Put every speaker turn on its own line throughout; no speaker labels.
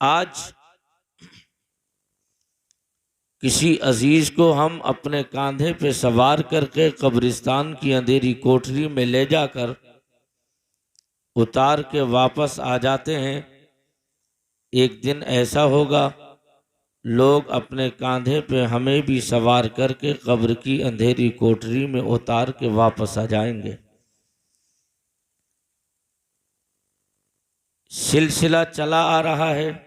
आज किसी अजीज को हम अपने कांधे पे सवार करके कब्रिस्तान की अंधेरी कोठरी में ले जाकर उतार के वापस आ जाते हैं। एक दिन ऐसा होगा, लोग अपने कांधे पे हमें भी सवार करके कब्र की अंधेरी कोठरी में उतार के वापस आ जाएंगे। सिलसिला चला आ रहा है।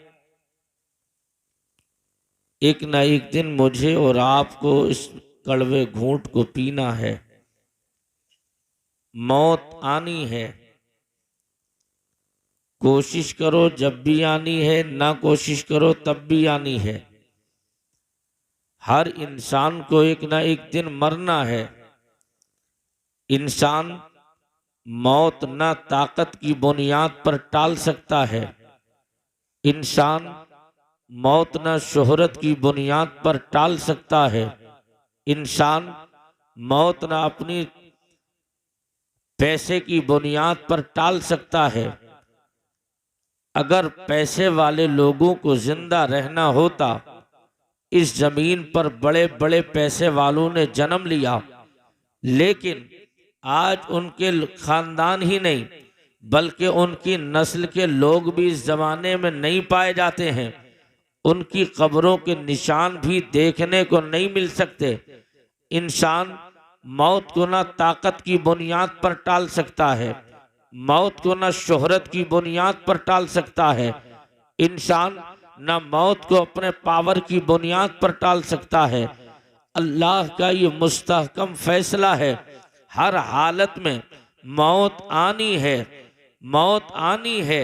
एक न एक दिन मुझे और आपको इस कड़वे घूंट को पीना है। मौत आनी है। कोशिश करो जब भी आनी है, ना कोशिश करो तब भी आनी है। हर इंसान को एक ना एक दिन मरना है। इंसान मौत ना ताकत की बुनियाद पर टाल सकता है। इंसान मौत न शोहरत की बुनियाद पर टाल सकता है। इंसान मौत न अपनी पैसे की बुनियाद पर टाल सकता है। अगर पैसे वाले लोगों को जिंदा रहना होता, इस जमीन पर बड़े बड़े पैसे वालों ने जन्म लिया, लेकिन आज उनके खानदान ही नहीं बल्कि उनकी नस्ल के लोग भी इस जमाने में नहीं पाए जाते हैं। उनकी कब्रों के निशान भी देखने को नहीं मिल सकते। इंसान मौत को ना ताकत की बुनियाद पर टाल सकता है, मौत को ना शोहरत की बुनियाद पर टाल सकता है। इंसान ना मौत को अपने पावर की बुनियाद पर टाल सकता है। अल्लाह का ये मुस्तहकम फैसला है, हर हालत में मौत आनी है। मौत आनी है।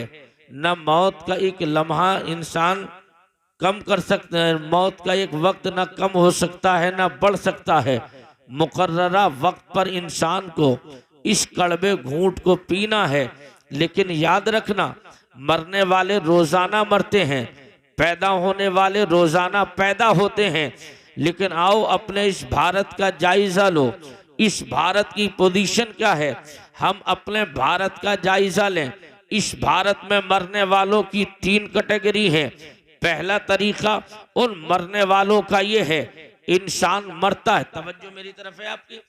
न मौत का एक लम्हा इंसान कम कर सकते हैं। मौत का एक वक्त ना कम हो सकता है ना बढ़ सकता है। मुकर्ररा वक्त पर इंसान को इस कड़वे घूंट को पीना है। लेकिन याद रखना, मरने वाले रोजाना मरते हैं, पैदा होने वाले रोजाना पैदा होते हैं। लेकिन आओ अपने इस भारत का जायजा लो। इस भारत की पोजीशन क्या है, हम अपने भारत का जायजा लें। इस भारत में मरने वालों की 3 कैटेगरी है। पहला तरीका उन मरने वालों का ये है, इंसान मरता है, तवज्जो मेरी तरफ है आपकी,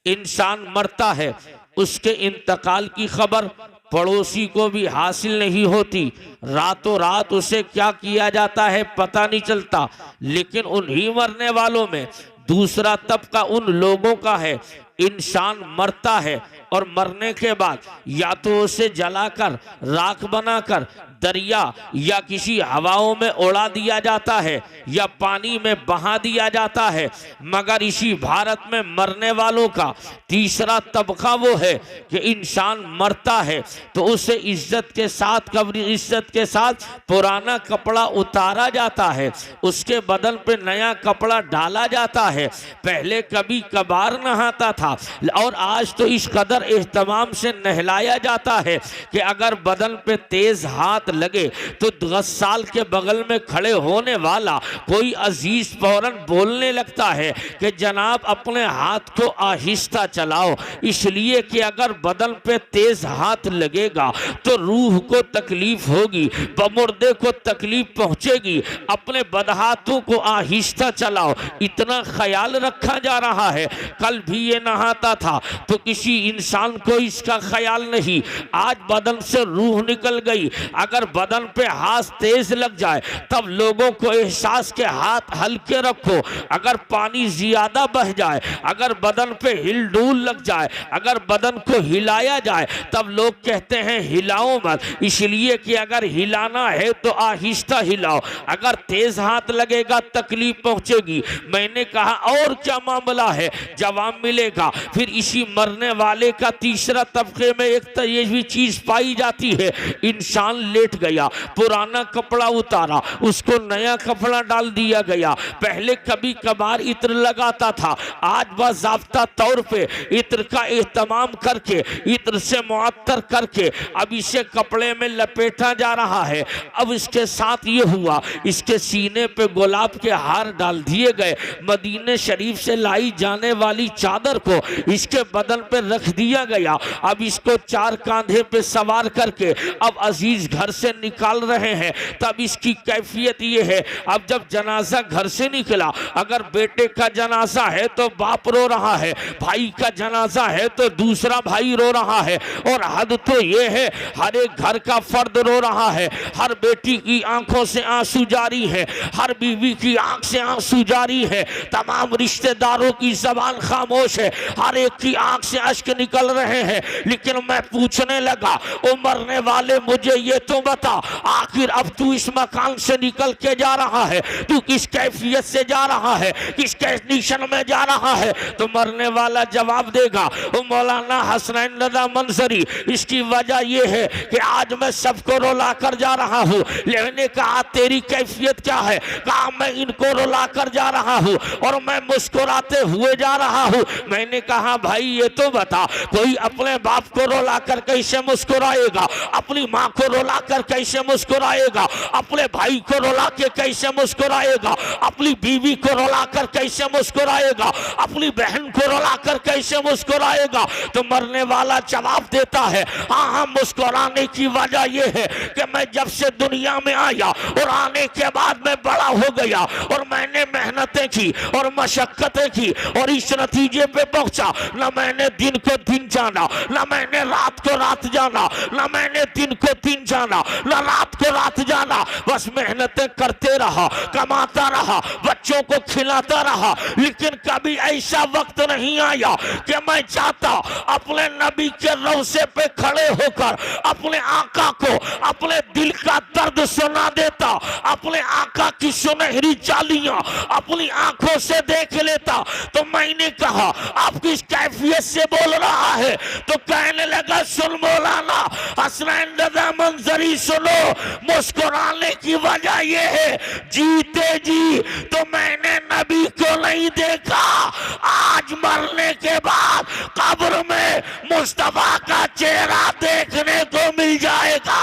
इंसान मरता है, उसके इंतकाल की खबर पड़ोसी को भी हासिल नहीं होती। रातों रात उसे क्या किया जाता है पता नहीं चलता। लेकिन उन्हीं मरने वालों में दूसरा तबका उन लोगों का है, इंसान मरता है और मरने के बाद या तो उसे जलाकर राख बनाकर दरिया या किसी हवाओं में उड़ा दिया जाता है या पानी में बहा दिया जाता है। मगर इसी भारत में मरने वालों का तीसरा तबका वो है कि इंसान मरता है तो उसे इज्जत के साथ, कब्र इज्जत के साथ पुराना कपड़ा उतारा जाता है, उसके बदन पे नया कपड़ा डाला जाता है। पहले कभी कभार नहाता था और आज तो इस कदर एहतमाम से नहलाया जाता है कि अगर बदन पे तेज हाथ लगे तो 10 साल के बगल में खड़े होने वाला कोई अजीज फौरन बोलने लगता है कि जनाब अपने हाथ को आहिस्ता चलाओ, इसलिए कि अगर बदन पे तेज हाथ लगेगा तो रूह को तकलीफ होगी, मुर्दे को तकलीफ पहुंचेगी। अपने बदहाथों को आहिस्ता चलाओ, इतना ख्याल रखा जा रहा है। कल भी ये नहाता था तो किसी इंसान को इसका ख्याल नहीं, आज बदन से रूह निकल गई। अगर बदन पे हाथ तेज लग जाए तब लोगों को एहसास के हाथ हल्के रखो। अगर पानी ज्यादा बह जाए, अगर बदन पे हिलडुल लग जाए, अगर बदन को हिलाया जाए तब लोग कहते हैं हिलाओ मत, इसलिए कि अगर हिलाना है तो आहिस्ता हिलाओ, अगर तेज हाथ लगेगा तकलीफ पहुंचेगी। मैंने कहा और क्या मामला है, जवाब मिलेगा। फिर इसी मरने वाले का तीसरा तबके में एक तो ये भी चीज पाई जाती है, इंसान लेट गया, पुराना कपड़ा उतारा, उसको नया कपड़ा डाल दिया गया। पहले कभी कभार इत्र लगाता था, आज बाज़ाब्ता तौर पे इत्र का एहतमाम करके, इत्र से मुअत्तर करके अब इसे कपड़े में लपेटा जा रहा है। अब इसके साथ ये हुआ, इसके सीने पे गुलाब के हार डाल दिए गए। मदीने शरीफ से लाई जाने वाली चादर को इसके बदन पे रख दिया गया। अब इसको 4 कांधे पे सवार करके अब अजीज घर से निकाल रहे हैं, तब इसकी कैफियत ये है। अब जब जनाजा घर से निकला, अगर बेटे का जनाजा है तो बाप रो रहा है, भाई का जनाजा है तो दूसरा भाई रो रहा है। और हद तो ये है, हर एक घर का फर्द रो रहा है। हर बेटी की आंखों से आंसू जारी है, हर बीवी की आंख से आंसू जारी है, तमाम रिश्तेदारों की ज़बान खामोश है, हर एक की आंख से अश्क निकल रहे हैं। लेकिन मैं पूछने लगा, ओ मरने वाले, मुझे ये तो बता, आखिर अब तू इस मकान से निकल के जा रहा है, तू किस कैफियत से जा रहा है, किस कंडीशन में जा रहा है? तो मरने वाला जवाब देगा, ओ मौलाना हसनैन रज़ा मंजरी, इसकी वजह यह है कि आज मैं सबको रुला कर जा रहा हूँ। मैंने कहा तेरी कैफियत क्या है? कहा मैं इनको रुला कर जा रहा हूँ और मैं मुस्कुराते हुए जा रहा हूँ। मैंने कहा भाई ये तो बता, कोई अपने बाप को रुला कर कैसे मुस्कुराएगा, अपनी माँ को रुला कर कैसे मुस्कुराएगा, अपने भाई को रुला के कैसे मुस्कुराएगा, अपनी बीवी को रुला कर कैसे मुस्कुराएगा, अपनी बहन को रुला कर कैसे मुस्कुराएगा? तो मरने वाला जवाब देता है, हाँ, मुस्कुराने की वजह यह है कि मैं जब से दुनिया में आया और आने के बाद मैं बड़ा हो गया और मैंने मेहनतें की और मशक्कतें की और इस नतीजे पे पहुंचा, न मैंने दिन को दिन जाना, न मैंने रात को रात जाना, न मैंने दिन को दिन जाना, न रात को रात जाना, बस मेहनतें करते रहा, कमाता रहा, बच्चों को खिलाता रहा। लेकिन कभी ऐसा वक्त नहीं आया कि मैं चाहता अपने नबी के रौसे पे खड़े होकर अपने आका को अपने दिल का दर्द सुना देता, अपने आका की सुनहरी चालियां अपनी आंखों से देख लेता। तो मैंने कहा आप किस कैफियत से बोल रहा है? तो कहने लगा, सुन मौलाना हसनैन रज़ा मंजरी, सुनो, मुस्कुराने की वजह यह है, जीते जी तो मैंने नबी को नहीं देखा, आज मरने के बाद कब्र में मुस्तफा का चेहरा देखने को मिल जाएगा।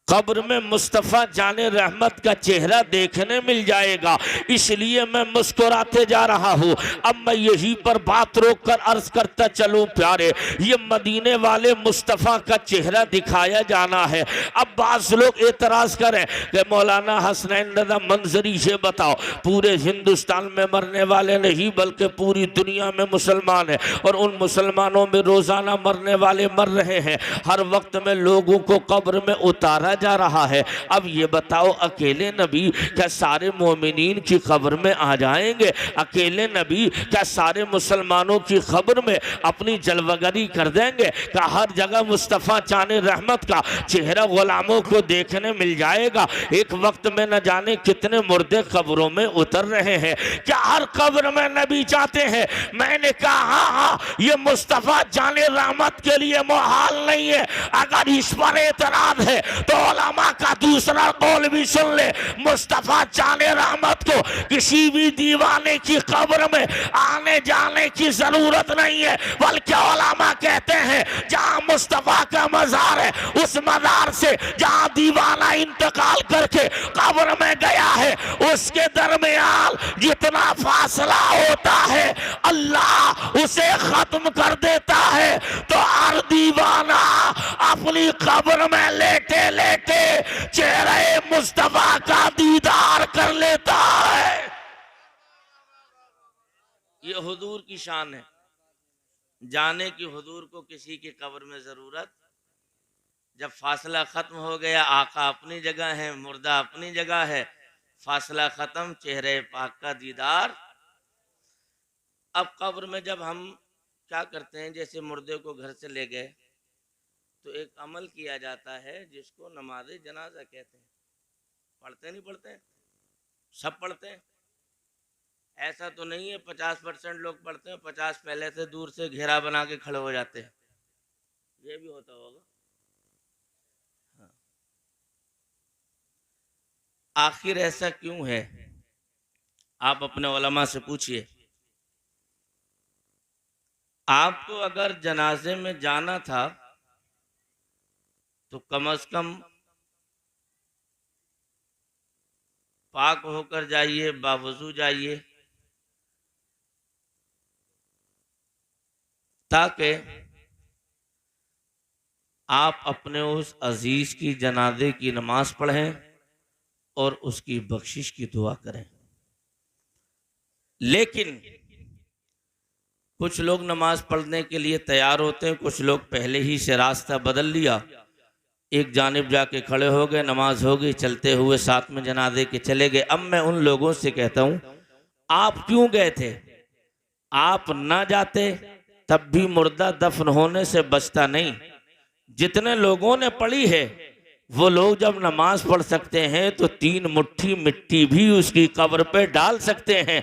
कब्र में मुस्तफ़ा जाने रहमत का चेहरा देखने मिल जाएगा, इसलिए मैं मुस्कुराते जा रहा हूँ। अब मैं यहीं पर बात रोक कर अर्ज करता चलूँ, प्यारे, ये मदीने वाले मुस्तफ़ा का चेहरा दिखाया जाना है। अब बाज़ लोग एतराज़ करें कि मौलाना हसनैन रज़ा मंजरी से बताओ, पूरे हिंदुस्तान में मरने वाले नहीं बल्कि पूरी दुनिया में मुसलमान है और उन मुसलमानों में रोज़ाना मरने वाले मर रहे हैं, हर वक्त में लोगों को कब्र में उतारा जा रहा है। अब ये बताओ, अकेले नबी क्या सारे मोमिनीन की खबर में आ जाएंगे? अकेले नबी क्या सारे मुसलमानों की खबर में अपनी जलवगरी कर देंगे? क्या हर जगह मुस्तफ़ा चाने रहमत का चेहरा गुलामों को देखने मिल जाएगा? एक वक्त में न जाने कितने मुर्दे कब्रों में उतर रहे हैं, क्या हर कब्र में नबी चाहते हैं? मैंने कहा हाँ, ये मुस्तफ़ा जाने रहमत के लिए मुहाल नहीं है। अगर इस पर एतराज है तो उलमा का दूसरा कौल भी सुन ले, मुस्तफा चाने रहमत को किसी भी दीवाने की कब्र में आने जाने की जरूरत नहीं है, बल्कि उलमा कहते हैं जहां मुस्तफा का मजार है उस मजार से जहां दीवाना इंतकाल करके कब्र में गया है उसके दरमियान जितना फासला होता है अल्लाह उसे खत्म कर देता है। तो हर दीवाना अपनी कब्र में लेटे लेटे चेहरे मुस्तफा का दीदार कर लेता है। ये हुजूर की शान है, जाने की हुजूर को किसी की कब्र में जरूरत। जब फासला खत्म हो गया, आका अपनी जगह है, मुर्दा अपनी जगह है, फासला खत्म, चेहरे पाक का दीदार। अब कब्र में जब हम क्या करते हैं, जैसे मुर्दे को घर से ले गए तो एक अमल किया जाता है जिसको नमाज जनाजा कहते हैं। पढ़ते नहीं पढ़ते? सब पढ़ते हैं। ऐसा तो नहीं है 50% लोग पढ़ते हैं, 50 पहले से दूर से घेरा बना के खड़े हो जाते हैं, ये भी होता होगा। हाँ। आखिर ऐसा क्यों है? आप अपने उलमा से पूछिए। आपको अगर जनाजे में जाना था तो कम से कम पाक होकर जाइए, बावजू जाइए, ताकि आप अपने उस अजीज की जनाजे की नमाज पढ़ें और उसकी बख्शिश की दुआ करें। लेकिन कुछ लोग नमाज पढ़ने के लिए तैयार होते हैं, कुछ लोग पहले ही से रास्ता बदल लिया, एक जानिब जाके खड़े हो गए, नमाज हो गई, चलते हुए साथ में जनाजे के चले गए। अब मैं उन लोगों से कहता हूं, आप क्यों गए थे? आप ना जाते तब भी मुर्दा दफन होने से बचता नहीं। जितने लोगों ने पढ़ी है वो लोग जब नमाज पढ़ सकते हैं तो 3 मुट्ठी मिट्टी भी उसकी कब्र पे डाल सकते हैं।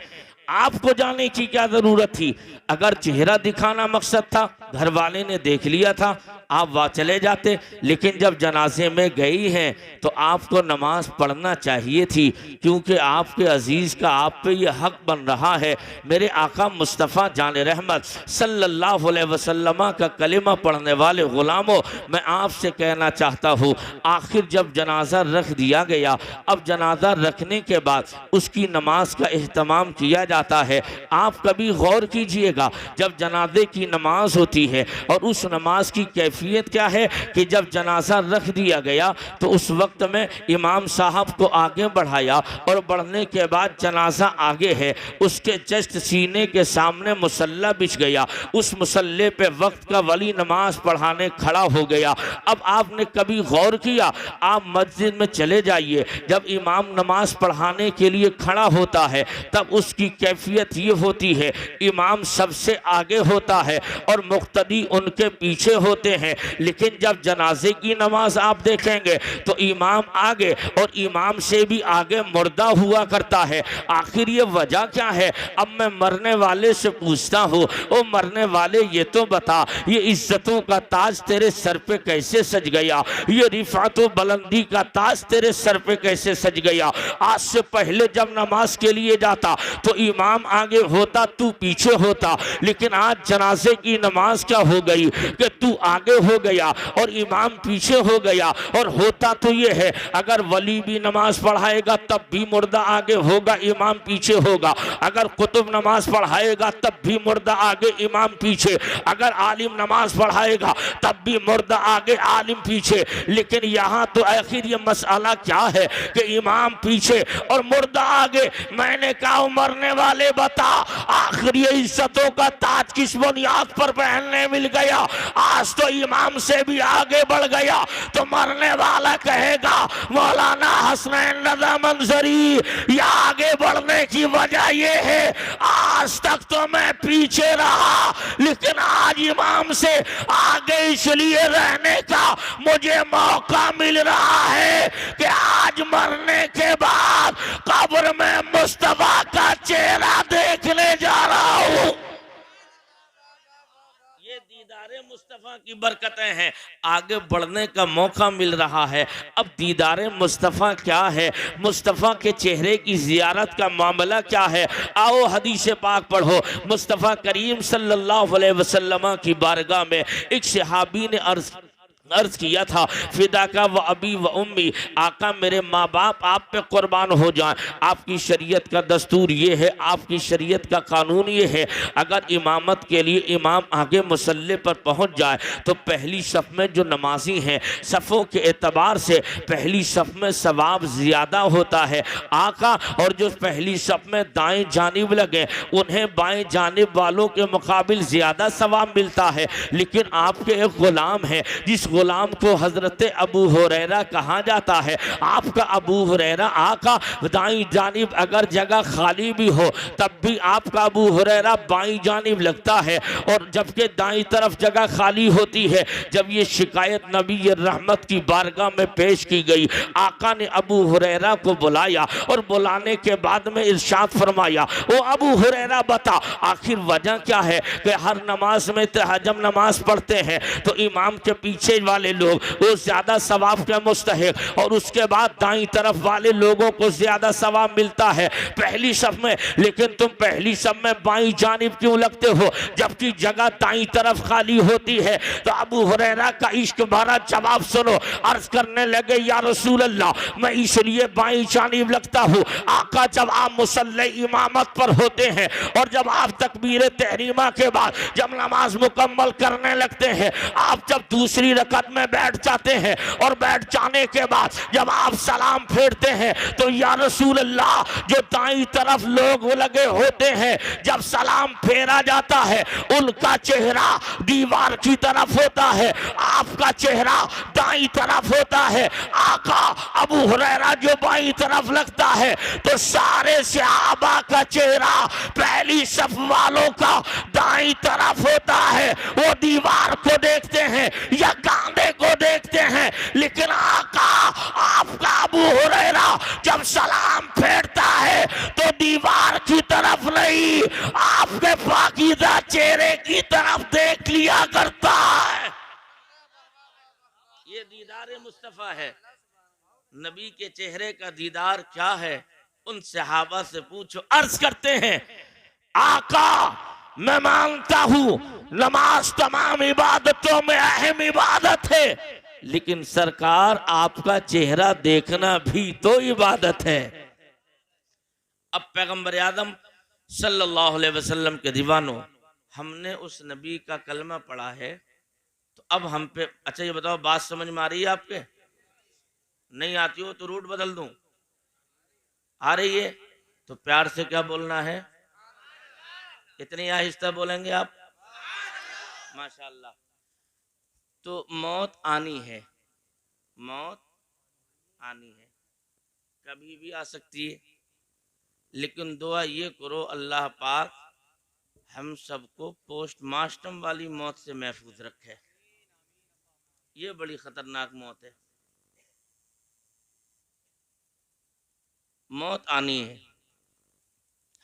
आपको जाने की क्या जरूरत थी? अगर चेहरा दिखाना मकसद था, घर वाले ने देख लिया था, आप वहाँ चले जाते। लेकिन जब जनाजे में गई हैं तो आपको नमाज पढ़ना चाहिए थी, क्योंकि आपके अजीज का आप पे ये हक बन रहा है। मेरे आका मुस्तफ़ा जान रहमत सल्लल्लाहु अलैहि वसल्लम का कलिमा पढ़ने वाले गुलामों, मैं आपसे कहना चाहता हूँ, आखिर जब जनाजा रख दिया गया, अब जनाजा रखने के बाद उसकी नमाज का एहतमाम किया जाता है। आप कभी गौर कीजिएगा, जब जनाजे की नमाज होती है और उस नमाज की कैफियत क्या है कि जब जनाजा रख दिया गया तो उस वक्त में इमाम साहब को आगे बढ़ाया और बढ़ने के बाद जनाजा आगे है, उसके जस्ट सीने के सामने मुसल्ला बिछ गया, उस मुसल्ले पे वक्त का वली नमाज पढ़ाने खड़ा हो गया। अब आपने कभी गौर किया, आप मस्जिद में चले जाइए, जब इमाम नमाज पढ़ाने के लिए खड़ा होता है तब उसकी कैफियत ये होती है, इमाम सबसे आगे होता है और मुक्तदी उनके पीछे होते हैं। लेकिन जब जनाजे की नमाज आप देखेंगे तो इमाम आगे और इमाम से भी आगे मुर्दा हुआ करता है। आखिर ये वजह क्या है? अब मैं मरने वाले से पूछता हूँ, ओ मरने वाले ये तो बता, ये इज्जतों का ताज तेरे सर पे कैसे सज गया? ये रिफात व बुलंदी का ताज तेरे सर पे कैसे सज गया? आज से पहले जब नमाज के लिए जाता तो इमाम आगे होता, तू पीछे होता। लेकिन आज जनाजे की नमाज क्या हो गई कि तू आगे हो गया और इमाम पीछे हो गया। और होता तो ये है, अगर वली भी नमाज पढ़ाएगा तब भी मुर्दा आगे होगा, इमाम पीछे होगा। अगर कुतुब नमाज पढ़ाएगा तब भी मुर्दा आगे, इमाम पीछे। अगर आलिम नमाज पढ़ाएगा तब भी मुर्दा आगे, आलिम पीछे। लेकिन यहाँ तो आखिर ये मसला क्या है कि इमाम पीछे और मुर्दा आगे। मैंने कहा मरने वाले बता, आखिर ये इज्जतों का ताज किस बुनियाद पर पहनने मिल गया? आज तो इमाम से भी आगे बढ़ गया। तो मरने वाला कहेगा मौलाना हसनैन रज़ा मंजरी, या आगे बढ़ने की वजह ये है, आज तक तो मैं पीछे रहा, लेकिन आज इमाम से आगे इसलिए रहने का मुझे मौका मिल रहा है कि आज मरने के बाद कब्र में मुस्तफा का चेहरा देखने जा रहा हूं। ये दीदारे मुस्तफ़ा की बरकतें हैं, आगे बढ़ने का मौका मिल रहा है। अब दीदारे मुस्तफ़ा क्या है, मुस्तफ़ा के चेहरे की ज़ियारत का मामला क्या है? आओ हदीस पाक पढ़ो। मुस्तफ़ा करीम सल्लल्लाहु अलैहि वसल्लम की बारगाह में एक सहाबी ने अर्ज किया था, फिदा का व अबी व उम्मी, आका मेरे माँ बाप आप पे कुर्बान हो जाएं। आपकी शरीयत का दस्तूर ये है, आपकी शरीयत का कानून ये है, अगर इमामत के लिए इमाम आगे मुसल्ले पर पहुंच जाए तो पहली सफ़ में जो नमाजी हैं, सफ़ों के एतबार से पहली सफ़ में सवाब ज़्यादा होता है आका, और जो पहली सफ़ में दाएँ जानिब लगे उन्हें बाएँ जानिब वालों के मुकाबिल ज़्यादा सवाब मिलता है। लेकिन आपके एक ग़ुलाम है, जिस गुलाम को हजरत अबू हुरैरा कहा जाता है, आपका अबू हुरैरा आका दाईं जानिब अगर जगह खाली भी हो तब भी आपका अबू हुरैरा बाईं जानिब लगता है, और जबकि दाईं तरफ जगह खाली होती है। जब ये शिकायत नबी रहमत की बारगाह में पेश की गई, आका ने अबू हुरैरा को बुलाया और बुलाने के बाद में इरशाद फरमाया, ओ अबू हुरैरा बता, आखिर वजह क्या है कि हर नमाज में जब नमाज पढ़ते हैं तो इमाम के पीछे वाले लोग वो ज्यादा सवाब के मुस्तहिक, और उसके बाद दाईं तरफ वाले लोगों को ज्यादा सवाब मिलता है पहली सब में। लेकिन तुम पहली सब में बाईं जानिब क्यों लगते हो जबकि जगह दाईं तरफ खाली होती है? तो अबू हुरैरा का इश्क भरा जवाब सुनो। अर्ज करने लगे, या रसूल अल्लाह, मैं इसलिए बाईं जानिब लगता हूँ आका, जब आप मुसल्ले इमामत पर होते हैं और जब आप तकबीर तहरीमा के बाद जब नमाज मुकम्मल करने लगते हैं, आप जब दूसरी रकत में बैठ जाते हैं और बैठ जाने के बाद जब आप सलाम फेरते हैं, तो या रसूल अल्लाह, जो दाईं तरफ लोग लगे होते हैं जब सलाम फेरा जाता है उनका चेहरा दीवार की तरफ होता है, आपका चेहरा दाईं तरफ होता है। आका, अबू हुरैरा जो बाईं तरफ लगता है तो सारे सहाबा का चेहरा पहली सफ वालों का दाईं तरफ होता है। वो दीवार को देखते हैं या कांधे को देखते हैं, लेकिन आका आपका अबू हुरैरा जब सलाम फेरता है तो दीवार की तरफ नहीं, आपके पाकीज़ा चेहरे की तरफ देख लिया करता है। ये दीदार मुस्तफा है। नबी के चेहरे का दीदार क्या है, उन सहाबा से पूछो। अर्ज करते हैं, आका, मैं मानता हूं नमाज तमाम इबादतों में अहम इबादत है, लेकिन सरकार आपका चेहरा देखना भी तो इबादत है। अब पैगंबर आदम सल्लल्लाहु अलैहि वसल्लम के दीवानों, हमने उस नबी का कलमा पढ़ा है, तो अब हम पे, अच्छा ये बताओ, बात समझ में आ रही है आपके? नहीं आती हो तो रूट बदल दूं? आ रही है तो प्यार से क्या बोलना है? इतनी आहिस्ता बोलेंगे आप? माशाल्लाह। तो मौत आनी है, मौत आनी है, कभी भी आ सकती है, लेकिन दुआ ये करो अल्लाह पाक हम सबको पोस्टमार्टम वाली मौत से महफूज रखे। ये बड़ी खतरनाक मौत है। मौत आनी है,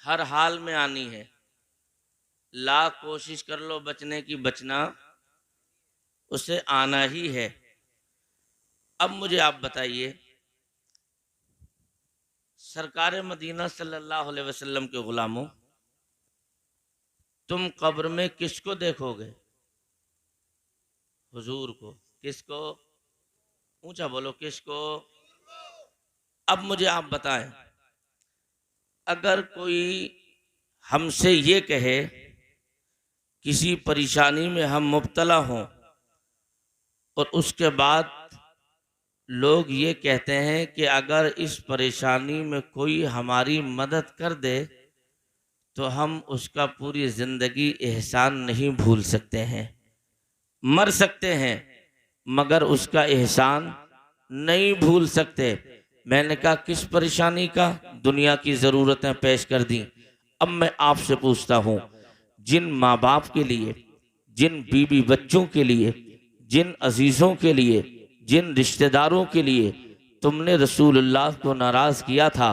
हर हाल में आनी है, लाख कोशिश कर लो बचने की, बचना उसे आना ही है। अब मुझे आप बताइए, सरकार मदीना सल्लल्लाहु अलैहि वसल्लम के गुलामों, तुम कब्र में किसको देखोगे? हुजूर को। किसको? ऊंचा बोलो, किसको? अब मुझे आप बताएं, अगर कोई हमसे ये कहे किसी परेशानी में हम मुब्तला हों और उसके बाद लोग ये कहते हैं कि अगर इस परेशानी में कोई हमारी मदद कर दे तो हम उसका पूरी ज़िंदगी एहसान नहीं भूल सकते हैं। मर सकते हैं मगर उसका एहसान नहीं भूल सकते। मैंने कहा किस परेशानी का? दुनिया की ज़रूरतें पेश कर दी। अब मैं आपसे पूछता हूँ, जिन माँ बाप के लिए, जिन बीवी बच्चों के लिए, जिन अजीज़ों के लिए, जिन रिश्तेदारों के लिए तुमने रसूलुल्लाह को नाराज़ किया था,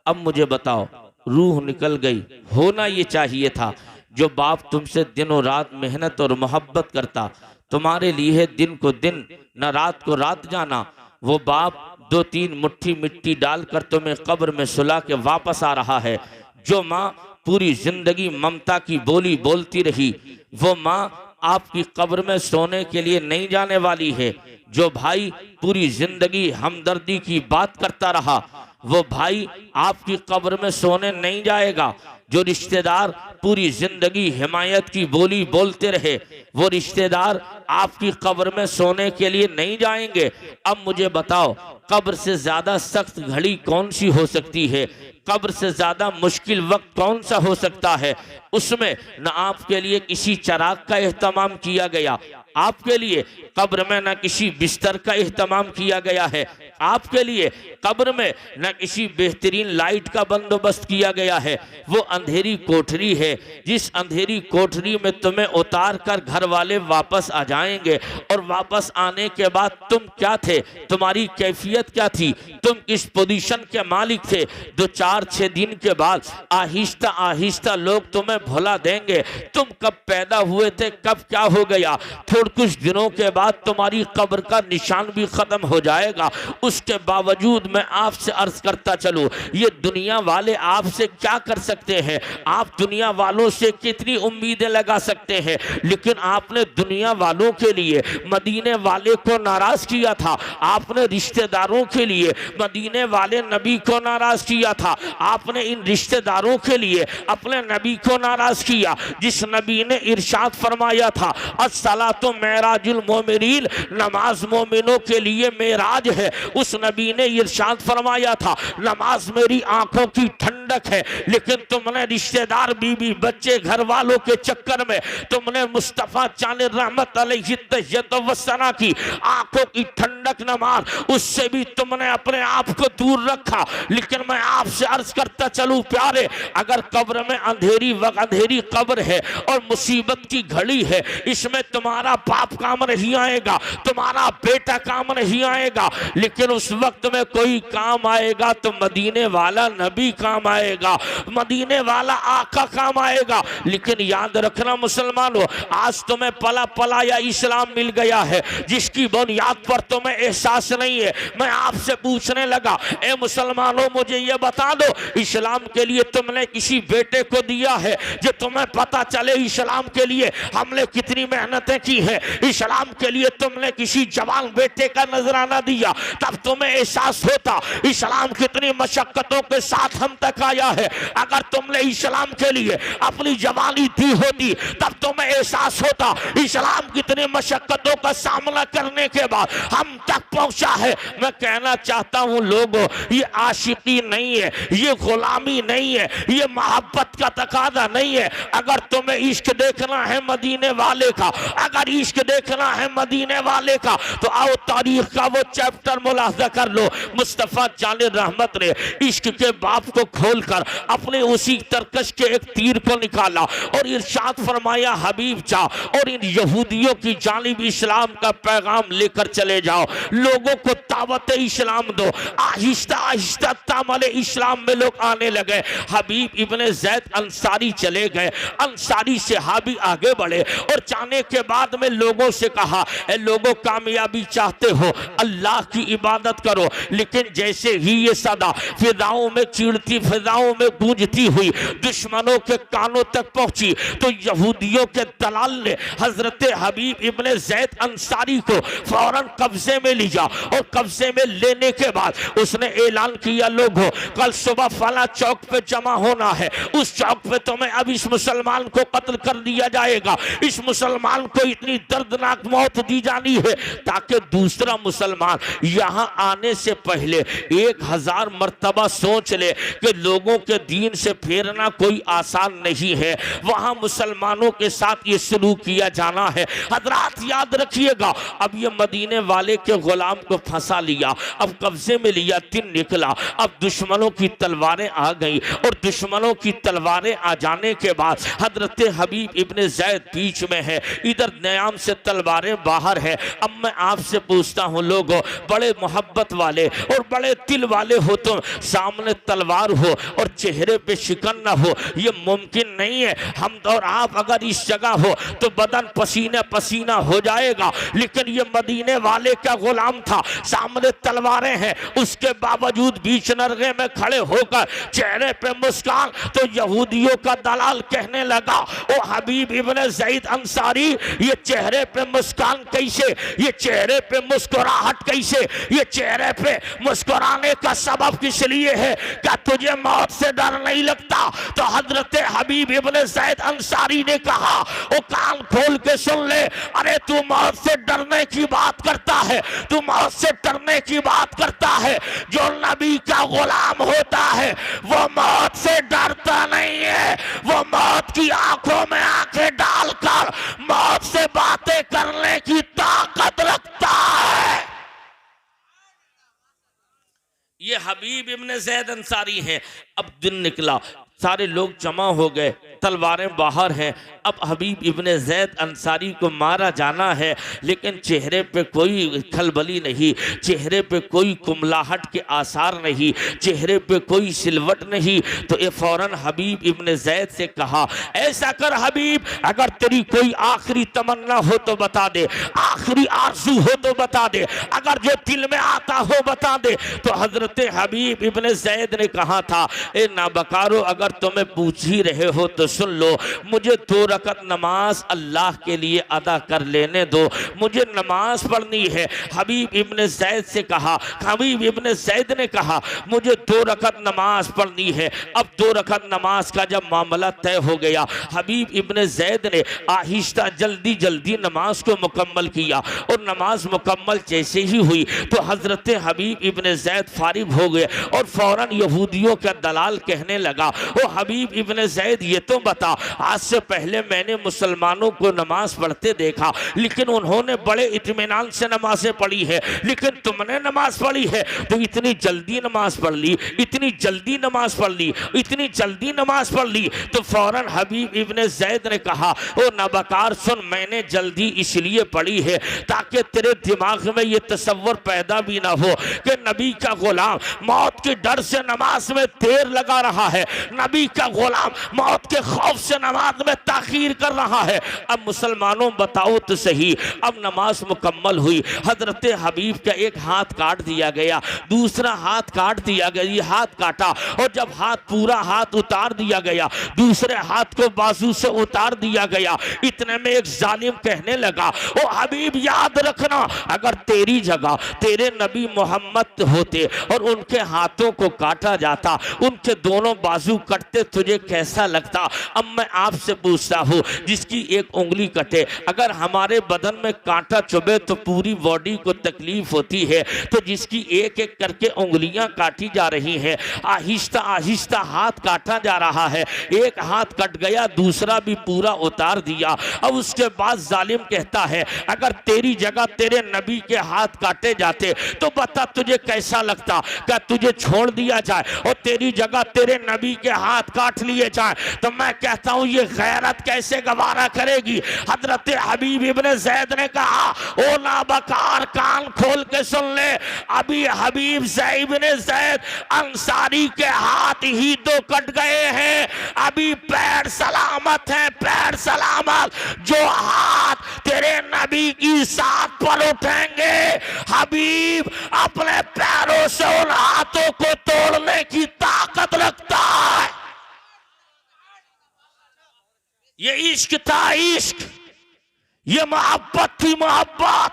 अब मुझे बताओ, रूह निकल गई। होना ये चाहिए था, जो बाप तुमसे दिनों रात मेहनत और मोहब्बत करता, तुम्हारे लिए दिन को दिन न रात को रात जाना, वो बाप 2-3 मुट्ठी मिट्टी डालकर तुम्हें कब्र में सुला के वापस आ रहा है। जो माँ पूरी जिंदगी ममता की बोली बोलती रही, वो माँ आपकी कब्र में सोने के लिए नहीं जाने वाली है। जो भाई पूरी जिंदगी हमदर्दी की बात करता रहा, वो भाई आपकी कब्र में सोने नहीं जाएगा। जो रिश्तेदार पूरी जिंदगी हिमायत की बोली बोलते रहे, वो रिश्तेदार आपकी कब्र में सोने के लिए नहीं जाएंगे। अब मुझे बताओ, कब्र से ज्यादा सख्त घड़ी कौन सी हो सकती है? कब्र से ज्यादा मुश्किल वक्त कौन सा हो सकता है? उसमें न आपके लिए किसी चराग का एहतमाम किया गया, आपके लिए कब्र में न किसी बिस्तर का एहतमाम किया गया है, आपके लिए कब्र में न किसी बेहतरीन लाइट का बंदोबस्त किया गया है। वो अंधेरी कोठरी है, जिस अंधेरी कोठरी में तुम्हें उतार कर घर वाले वापस आ जाएंगे और वापस आने के बाद तुम क्या थे, तुम्हारी कैफियत क्या थी, तुम किस पोजीशन के मालिक थे। 2-4-6 दिन के बाद आहिस्ता आहिस्ता लोग तुम्हें भुला देंगे, तुम कब पैदा हुए थे, कब क्या हो गया। थोड़े कुछ दिनों के बाद तुम्हारी कब्र का निशान भी खत्म हो जाएगा। उसके बावजूद मैं आपसे अर्ज करता चलूं, ये दुनिया वाले आपसे क्या कर सकते हैं, आप दुनिया वालों से कितनी उम्मीदें लगा सकते हैं। लेकिन आपने दुनिया वालों के लिए मदीने वाले को नाराज किया था, आपने रिश्तेदारों के लिए मदीने वाले नबी को नाराज किया था, आपने इन रिश्तेदारों के लिए अपने नबी को नाराज किया जिस नबी ने इरशाद फरमाया था अस्सलातु मेराजुल मोमिनीन, नमाज मोमिनों के लिए मेराज है। उस नबी ने इरशाद फरमाया था नमाज मेरी आंखों की ठंडक है। लेकिन तुमने रिश्तेदार, बीवी, बच्चे, घर वालों के चक्कर में तुमने मुस्तफा चाने रहमत अलैहि तहय्यत व सना की आंखों की ठंडक नमाज, उससे भी तुमने अपने आप को दूर रखा। लेकिन मैं आपसे अर्ज करता चलूं प्यारे, अगर कब्र में अंधेरी कब्र है और मुसीबत की घड़ी है, इसमें तुम्हारा बाप काम नहीं आएगा, तुम्हारा बेटा काम नहीं आएगा, लेकिन उस वक्त में कोई काम आएगा तो मदीने वाला नबी काम आएगा, मदीने वाला आका काम आएगा। लेकिन याद रखना मुसलमानों, आज तुम्हें पला पलाया इस्लाम मिल गया है जिसकी बुनियाद पर तुम्हें एहसास नहीं है। मैं आपसे पूछने लगा, ए मुसलमानों मुझे ये बता दो, इस्लाम के लिए तुमने किसी बेटे को दिया है जो तुम्हें पता चले इस्लाम के लिए हमने कितनी मेहनतें की है। इस्लाम के लिए तुमने किसी जवान बेटे का नजराना दिया, तब तुम्हें एहसास होता इस्लाम कितनी मशक्कतों के साथ हम तक आया है। अगर तुमने इस्लाम के लिए अपनी जवानी दी होती तब तुम्हें एहसास होता इस्लाम कितनी मशक्कतों का सामना करने के बाद हम तक पहुंचा है। मैं कहना चाहता हूं लोगों, ये आशिकी नहीं है, ये गुलामी नहीं है, ये मोहब्बत का तकादा नहीं है। अगर तुम्हें इश्क देखना है मदीने वाले का, अगर इश्क देखना है मदीने वाले का, तो आओ तारीख का वो चैप्टर मुलाहिजा कर लो। मुस्तफा जाने रहमत ने इश्क के बाप को खोलकर अपने उसी तरकश के एक तीर को निकाला और इरशाद फरमाया हबीब जा और इन यहूदियों की जानिब इस्लाम का पैगाम लेकर चले जाओ, लोगों को दावत इस्लाम दो। आहिस्ता आहिस्ता तामले इस्लाम में लोग आने लगे। हबीब इब्ने ज़ैद अंसारी चले गए, अंसारी सहाबी आगे बढ़े और जाने के बाद में लोगों से कहा, ए लोगों कामयाबी चाहते हो अल्लाह की इबादत करो। लेकिन जैसे ही ये सदा फिजाओं में चिड़ती, फिजाओं में गूंजती हुई दुश्मनों के कानों तक पहुंची तो यहूदियों के दलाल ने हजरत हबीब इब्ने ज़ैद अंसारी को फौरन कब्जे में लिया और कब्जे में लेने के बाद उसने ऐलान किया, लोगों कल सुबह फला चौक पे जमा होना है, उस चौक पे तुम्हें अब इस मुसलमान को कत्ल कर दिया जाएगा, इस मुसलमान को इतनी दर्दनाक मौत दी जानी है ताकि दूसरा मुसलमान यहां आने से पहले 1000 मर्तबा सोच ले कि लोगों के दीन से फेरना कोई आसान नहीं है, वहां मुसलमानों के साथ ये सलूक किया जाना है। हजरात याद रखिएगा, अब ये मदीने वाले के गुलाम को फंसा लिया, अब कब्जे में लिया, दिन निकला, अब दुश्मनों की तलवारें आ गई और दुश्मनों की तलवारें आ जाने के बाद हजरत हबीब इब्ने ज़ैद बीच में है, इधर नयाम से तलवारें बाहर है। अब मैं आपसे पूछता हूं लोगों, बड़े मोहब्बत वाले और बड़े दिल वाले हो तो सामने तलवार हो और चेहरे पे शिकन ना हो, ये मुमकिन नहीं है। हम और आप अगर इस जगह हो तो बदन पसीने पसीना हो जाएगा, लेकिन ये मदीने वाले का गुलाम था, सामने तलवारें हैं, उसके बावजूद बीच नरगे में खड़े होकर चेहरे पे मुस्कान। तो यहूदियों का दलाल कहने लगा, ओ हबीब इब्ने ज़ैद अंसारी, ये चेहरे पे मुस्कान कैसे, ये चेहरे पे मुस्कुराहट कैसे, ये चेहरे पे मुस्कुराने का सबब किस लिए है, क्या तुझे मौत से डर नहीं लगता? तो हजरत हबीब इब्ने ज़ैद अंसारी ने कहा, ओ कान खोल के सुन ले, अरे तू मौत से डरने की बात करता है, तू मौत से डरने की बात करता है, जो नबी का गुलाम होता है वो मौत से डरता नहीं है, वो मौत की आंखों में आंखें डालकर मौत से बातें करने की ताकत रखता है। ये हबीब इब्ने ज़ैद अंसारी हैं। अब दिन निकला, सारे लोग जमा हो गए, तलवारें बाहर हैं। अब हबीब इब्ने ज़ैद अंसारी को मारा जाना है, लेकिन चेहरे पे कोई खलबली नहीं, चेहरे पे कोई कुमलाहट के आसार नहीं, चेहरे पे कोई सिलवट नहीं। तो ये फौरन हबीब इब्ने ज़ैद से कहा, ऐसा कर हबीब, अगर तेरी कोई आखिरी तमन्ना हो तो बता दे, आखिरी आरज़ू हो तो बता दे, अगर जो दिल में आता हो बता दे। तो हजरत हबीब इब्ने ज़ैद ने कहा था, ए नाबकारो, अगर तुम्हें पूछ ही रहे हो तो सुन लो, मुझे 2 रकत नमाज अल्लाह के लिए अदा कर लेने दो, मुझे नमाज पढ़नी है। हबीब इब्ने ज़ैद से कहा, हबीब इब्ने ज़ैद ने कहा, मुझे 2 रकत नमाज पढ़नी है। अब 2 रकत नमाज का जब मामला तय हो गया, हबीब इब्ने ज़ैद ने आहिस्ता जल्दी जल्दी नमाज को मुकम्मल किया, और नमाज मुकम्मल जैसे ही हुई तो हजरत हबीब इब्ने ज़ैद फारिग हो गए, और फौरन यहूदियों का दलाल कहने लगा, ओ हबीब इब्ने ज़ैद, ये तो बता, आज से पहले मैंने मुसलमानों को नमाज पढ़ते देखा, लेकिन उन्होंने बड़े इत्मीनान से नमाजें पढ़ी है, लेकिन तुमने नमाज पढ़ी है तो इतनी जल्दी नमाज पढ़ ली, इतनी जल्दी नमाज पढ़ ली, इतनी जल्दी नमाज पढ़ ली। तो फौरन हबीब इब्ने ज़ैद ने कहा, ओ नबकार सुन, मैंने जल्दी इसलिए पढ़ी है ताकि तेरे दिमाग में ये तसव्वुर पैदा भी ना हो कि नबी का गुलाम मौत के डर से नमाज में देर लगा रहा है, नबी का गुलाम मौत के खौफ से नमाज में ताखीर कर रहा है। अब मुसलमानों बताओ तो सही, अब नमाज मुकम्मल हुई, हजरत हबीब का एक हाथ काट दिया गया, दूसरा हाथ काट दिया गया, ये हाथ काटा, और जब हाथ पूरा हाथ उतार दिया गया, दूसरे हाथ को बाजू से उतार दिया गया, इतने में एक जालिम कहने लगा, ओ हबीब याद रखना, अगर तेरी जगह तेरे नबी मोहम्मद होते और उनके हाथों को काटा जाता, उनके दोनों बाजू कटते, तुझे कैसा लगता? अब मैं आपसे पूछता हूँ, जिसकी एक उंगली कटे, अगर हमारे बदन में कांटा चुभे तो पूरी बॉडी को तकलीफ होती है, तो जिसकी एक एक करके उंगलियां काटी जा रही हैं, आहिस्ता आहिस्ता हाथ काटा जा रहा है, एक हाथ कट गया, दूसरा भी पूरा उतार दिया। अब उसके बाद जालिम कहता है, अगर तेरी जगह तेरे नबी के हाथ काटे जाते तो बता तुझे कैसा लगता? क्या तुझे छोड़ दिया जाए और तेरी जगह तेरे नबी के हाथ काट लिए जाए? तो मैं कहता हूं ये गैरत कैसे गवारा करेगी? हजरत हबीब इब्ने ज़ैद ने कहा, ओ नाबकार कान खोल के सुन ले, अभी हबीब इब्ने ज़ैद अंसारी के हाथ ही 2 कट गए हैं, अभी पैर सलामत हैं, पैर सलामत। जो हाथ तेरे नबी की साथ पर उठेंगे, हबीब अपने पैरों से उन हाथों को तोड़ने की ताकत रखता है। ये इश्क था, इश्क, ये मोहब्बत थी, मोहब्बत।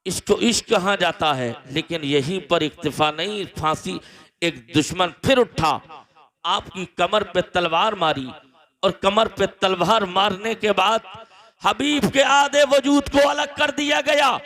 इसको इश्क कहा जाता है। लेकिन यहीं पर इक्तिफा नहीं, फांसी, एक दुश्मन फिर उठा, आपकी कमर पे तलवार मारी, और कमर पे तलवार मारने के बाद हबीब के आधे वजूद को अलग कर दिया गया।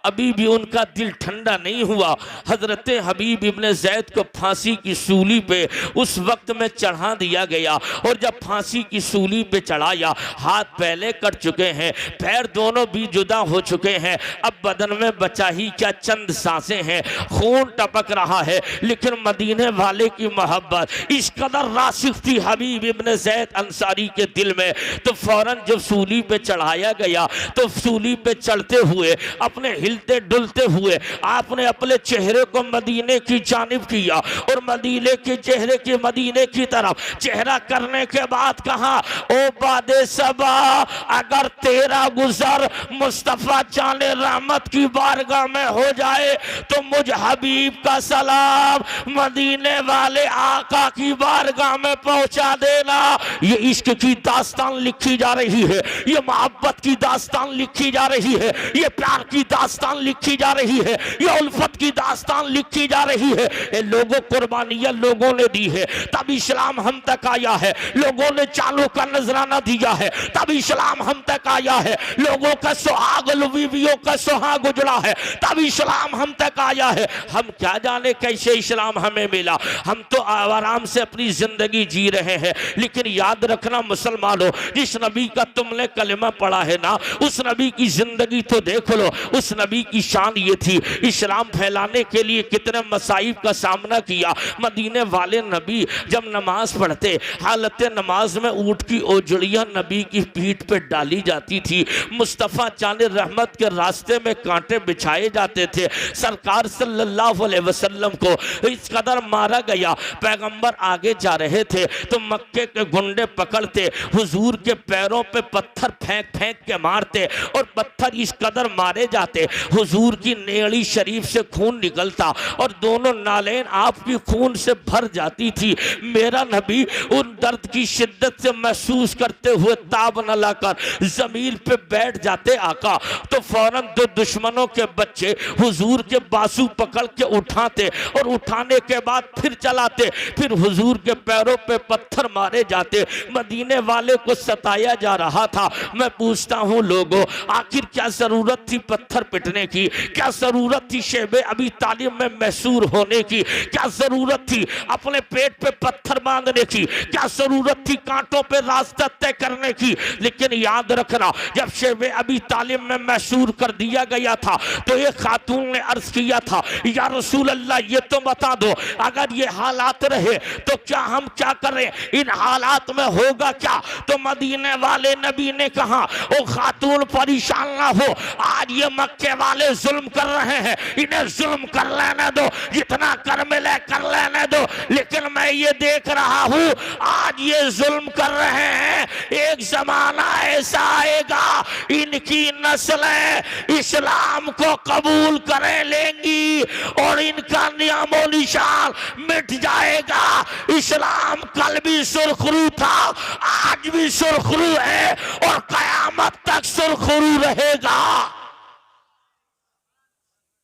अभी भी उनका दिल ठंडा नहीं हुआ। हजरत हबीब इब्ने ज़ैद को फांसी की सूली पे उस वक्त में चढ़ा दिया गया, और जब फांसी की सूली पे चढ़ाया, हाथ पहले कट चुके हैं, पैर दोनों भी जुदा हो चुके हैं, अब बदन में बचा ही क्या चंद सांसें हैं, खून टपक रहा है, लेकिन मदीने वाले की मोहब्बत इस कदर रासिख थी हबीब इब्ने ज़ैद अंसारी के दिल में। तो फौरन जब सूली पे चढ़ाया गया, तो सूली पे चढ़ते हुए, अपने हिलते डुलते हुए आपने अपने चेहरे को मदीने की जानिब किया, और मदीने के चेहरे के मदीने की तरफ चेहरा करने के बाद कहा, ओ बादे सबा, अगर तेरा गुजर मुस्तफा जाने रहमत की बारगाह में हो जाए तो मुझ हबीब का सलाम मदीने वाले आका की बारगाह में पहुंचा देना। ये इश्क की दास्तान लिखी जा रही है, ये मोहब्बत की दास्तान लिखी जा रही है, ये प्यार की दास्तान लिखी जा रही है, ये उल्फत की दास्तान लिखी जा रही है। ये लोगों कुर्बानियां लोगों ने दी है, तब इस्लाम हम तक आया है। लोगों ने चालों का नजराना दिया है, तब इस्लाम हम तक आया है। लोगों का सुहाग, बीवियों का सुहाग उजड़ा है, तब इस्लाम हम तक आया है। हम क्या जाने कैसे इस्लाम हमें मिला, हम तो आराम से अपनी जिंदगी जी रहे हैं। लेकिन याद रखना मुसलमानों, जिस नबी का तुमने कलमा पढ़ा है ना, उस नबी की जिंदगी तो देख लो। उस नबी की शान ये थी, इस्लाम फैलाने के लिए कितने मसाइब का सामना किया। मदीने वाले नबी जब नमाज पढ़ते, हालत नमाज में ऊंट की ओजड़ियां नबी की पीठ पे डाली जाती थी। मुस्तफ़ा जाने रहमत के रास्ते में कांटे बिछाए जाते थे। सरकार सल्लल्लाहु अलैहि वसल्लम को इस कदर मारा गया, पैगंबर आगे जा रहे थे तो मक्के के गुंडे पकड़ते, हुजूर के पैरों पे पत्थर फेंक फेंक के मारते और पत्थर इस कदर मारे जाते, हुजूर की नेड़ी शरीफ से खून निकलता और दोनों नालें आपकी खून से भर जाती थी। मेरा नबी उन दर्द की शिद्दत से महसूस करते हुए ताब न लाकर जमीन पे बैठ जाते आका, तो फौरन दो दुश्मनों के बच्चे हुजूर के बाजू पकड़ के उठाते और उठाने के बाद फिर चलाते, फिर हुजूर के पैरों पे पत्थर मारे जाते। मदीने वाले को सताया जा रहा था। मैं पूछता हूं लोगों, आखिर क्या जरूरत थी पत्थर पिटने की? क्या जरूरत थी शेबे अभी तालीम में मैसूर होने की? क्या जरूरत थी अपने पेट पे पत्थर बांधने की? क्या जरूरत थी कांटों पे रास्ता तय करने की? लेकिन याद रखना, जब शेबे अभी तालीम में मैसूर कर दिया गया था तो एक खातून ने अर्ज किया था, या रसूल अल्लाह ये तो बता दो, अगर ये हालात रहे तो क्या हम क्या करें? इन हालात में होगा क्या? तो मदीने वाले नबी ने कहा, ओ खातून परेशान ना हो, आज ये मक्के वाले जुल्म कर रहे हैं, इन्हें जुल्म कर लेने दो, जितना कर मिले कर लेने दो, लेकिन मैं ये देख रहा हूं आज ये जुल्म कर रहे हैं, एक जमाना ऐसा आएगा इनकी नस्लें इस्लाम को कबूल करे लेंगी और इनका नियमो निशान मिट जाएगा। इस्लाम कल भी सुरखरू था, आज भी सुरखरू है और कयामत तक सुरखरू रहेगा।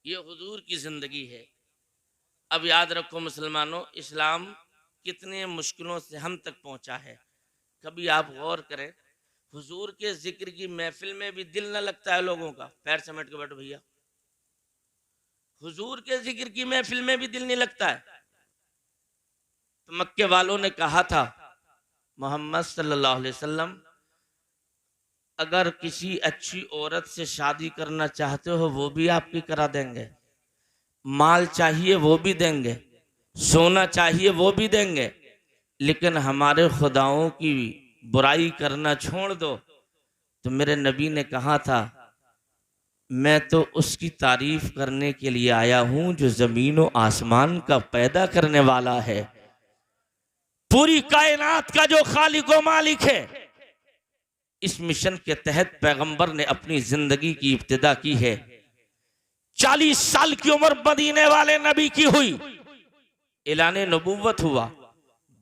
ये हुजूर की जिंदगी है। अब याद रखो मुसलमानों, इस्लाम कितने मुश्किलों से हम तक पहुंचा है। कभी आप गौर करें, हुजूर के जिक्र की महफिल में भी दिल न लगता है लोगों का। पैर समेट के बैठो भैया। हुजूर के जिक्र की महफिल में भी दिल नहीं लगता है। तो मक्के वालों ने कहा था, मोहम्मद सल्लल्लाहु अलैहि वसल्लम अगर किसी अच्छी औरत से शादी करना चाहते हो वो भी आपकी करा देंगे, माल चाहिए वो भी देंगे, सोना चाहिए वो भी देंगे, लेकिन हमारे खुदाओं की बुराई करना छोड़ दो। तो मेरे नबी ने कहा था, मैं तो उसकी तारीफ करने के लिए आया हूं जो जमीन और आसमान का पैदा करने वाला है, पूरी कायनात का जो खालिक व मालिक है। इस मिशन के तहत पैगंबर ने अपनी जिंदगी की इब्तिदा की है। 40 साल की उम्र मदीने वाले नबी की हुई, ऐलान नबूवत हुआ,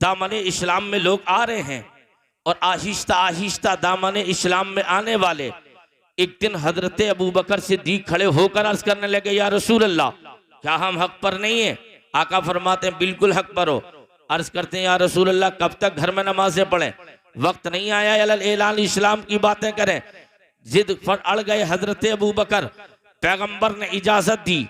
दामने इस्लाम में लोग आ रहे हैं और आहिस्ता आहिस्ता दामने इस्लाम में आने वाले। एक दिन हजरत अबू बकर सिद्दीक खड़े होकर अर्ज करने लगे, या रसूल अल्लाह क्या हम हक पर नहीं है? आका फरमाते हैं बिल्कुल हक पर हो। अर्ज करते हैं, या रसूल अल्लाह कब तक घर में नमाजें पढ़ें? वक्त नहीं आया ऐलान इस्लाम की बातें करें। जिद पर अड़ गए हजरत अबू बकर। पैगंबर ने इजाजत दी।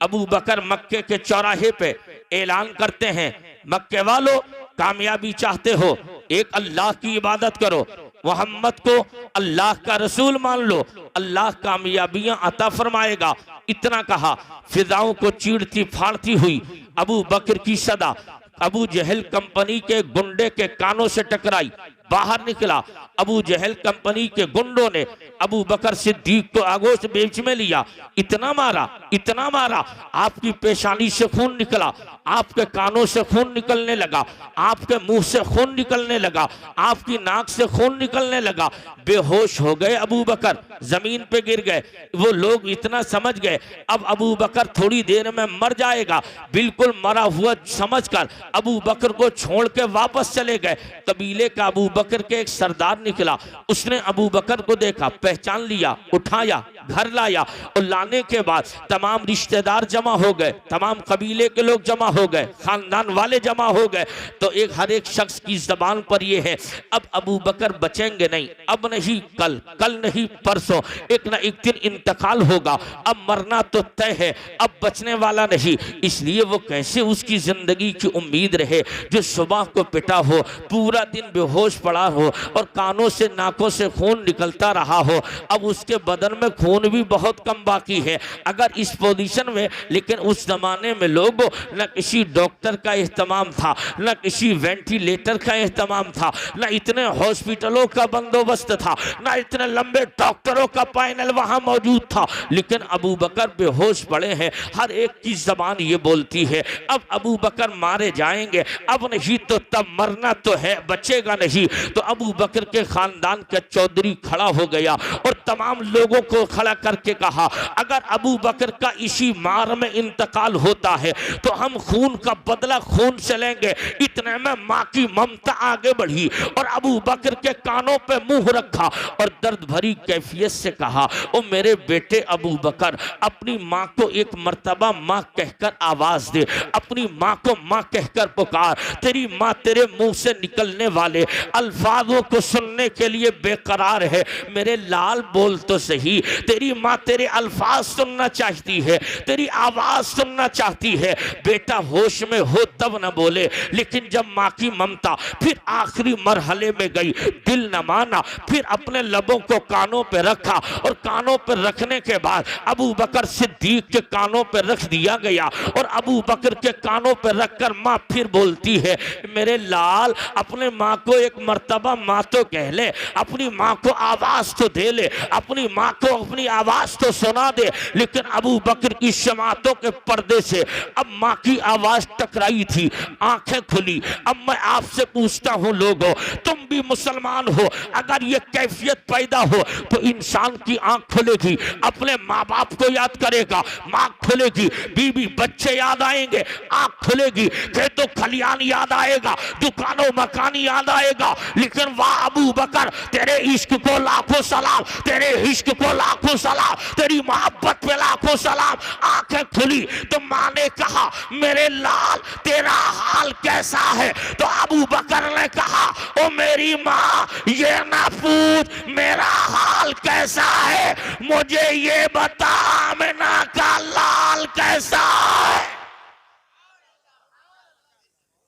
अबू बकर मक्के के चौराहे पे ऐलान करते हैं, मक्के वालों कामयाबी चाहते हो एक अल्लाह की इबादत करो, मोहम्मद को अल्लाह का रसूल मान लो, अल्लाह कामयाबियां अता फरमाएगा। इतना कहा, फिजाओं को चीरती फाड़ती हुई अबू बकर की सदा अबू जहल कंपनी के गुंडे के कानों से टकराई, बाहर निकला। अबू जहल कंपनी के गुंडों ने अबू बकर सिद्दीक को आगोश बेच में लिया, इतना मारा, आपकी पेशानी से खून निकला, आपके कानों से खून निकलने लगा, आपके मुंह से खून निकलने लगा, आपकी नाक से खून निकलने लगा। बेहोश हो गए अबू बकर, जमीन पे गिर गए। वो लोग इतना समझ गए अब अबू बकर थोड़ी देर में मर जाएगा। बिल्कुल मरा हुआ समझकर अबू बकर को छोड़ के वापस चले गए। कबीले का अबू बकर के एक सरदार निकला, उसने अबू बकर को देखा, पहचान लिया, उठाया, घर लाया और लाने के बाद तमाम रिश्तेदार जमा हो गए, तमाम कबीले के लोग जमा हो गए, खानदान वाले जमा हो गए। तो एक हर एक शख्स की जबान पर यह है अब अबू बकर बचेंगे नहीं, अब नहीं कल, कल नहीं परसों, एक ना एक दिन इंतकाल होगा, अब मरना तो तय है, अब बचने वाला नहीं। इसलिए वो कैसे उसकी जिंदगी की उम्मीद रहे जो सुबह को पिटा हो, पूरा दिन बेहोश पड़ा हो और कानों से नाकों से खून निकलता रहा हो। अब उसके बदन में खून भी बहुत कम बाकी है अगर इस पोजीशन में। लेकिन उस जमाने में लोगों न किसी डॉक्टर का इस्तेमाम था, न किसी वेंटिलेटर का इस्तेमाम था, न इतने हॉस्पिटलों का बंदोबस्त था, न इतने लंबे डॉक्टरों का पैनल वहां मौजूद था। लेकिन अबू बकर बेहोश पड़े हैं, हर एक की जबान ये बोलती है अब अबू बकर मारे जाएंगे, अब नहीं तो तब मरना तो है, बचेगा नहीं। तो अबू बकर के खानदान का चौधरी खड़ा हो गया और तमाम लोगों को खड़ा करके कहा अगर अबू बकर का इसी मार में इंतकाल होता है तो हम खून का बदला खून से लेंगे। इतने में मां की ममता आगे बढ़ी और अबू बकर के कानों पे मुंह रखा और दर्द भरी कैफियत से कहा ओ मेरे बेटे अबू बकर, अपनी मां को एक मर्तबा मां कहकर आवाज दे, अपनी मां को मां कहकर पुकार। तेरी मां तेरे मुंह से निकलने वाले अल्फाजों को सुनने के लिए बेकरार है। मेरे लाल बोल तो सही, तेरी मां तेरे अल्फाज सुनना चाहती है, तेरी आवाज सुनना चाहती है। बेटा होश में हो तब न बोले, लेकिन जब मां की ममता फिर आखिरी मरहले में गई, दिल न माना, फिर अपने लबों को कानों पे रखा और कानों पे रखने के बाद अबू बकर सिद्दीक के कानों पे रख दिया गया और अबू बकर के कानों पे रखकर मां फिर बोलती है मेरे लाल अपने मां को एक मर्तबा मां तो कह ले, अपनी मां को आवाज तो दे ले, अपनी मां को अपनी आवाज तो सुना दे। लेकिन अबू बकर की शमातों के पर्दे से अब मां की आवाज टकराई थी, आंखें खुली। अब मैं आपसे पूछता हूं लोगों, तुम भी मुसलमान हो, अगर ये कैफियत पैदा हो तो इंसान की आंख खुलेगी, अपने माँ बाप को याद करेगा, माँ खुलेगी, बीवी बच्चे याद आएंगे, आंख खुलेगी, खेतों खलियान याद आएगा, दुकानों मकान याद आएगा। लेकिन वाह अबू बकर, तेरे इश्क को लाखों सलाम, तेरे इश्क को लाखों सलाम, तेरी मोहब्बत पे लाखों सलाम। आंखें खुली तो मां ने कहा मेरे लाल तेरा हाल कैसा है? तो अबू बकर ने कहा ओ मेरी मां ये ना पूछ मेरा हाल कैसा है, मुझे ये बता आमिना का लाल कैसा है।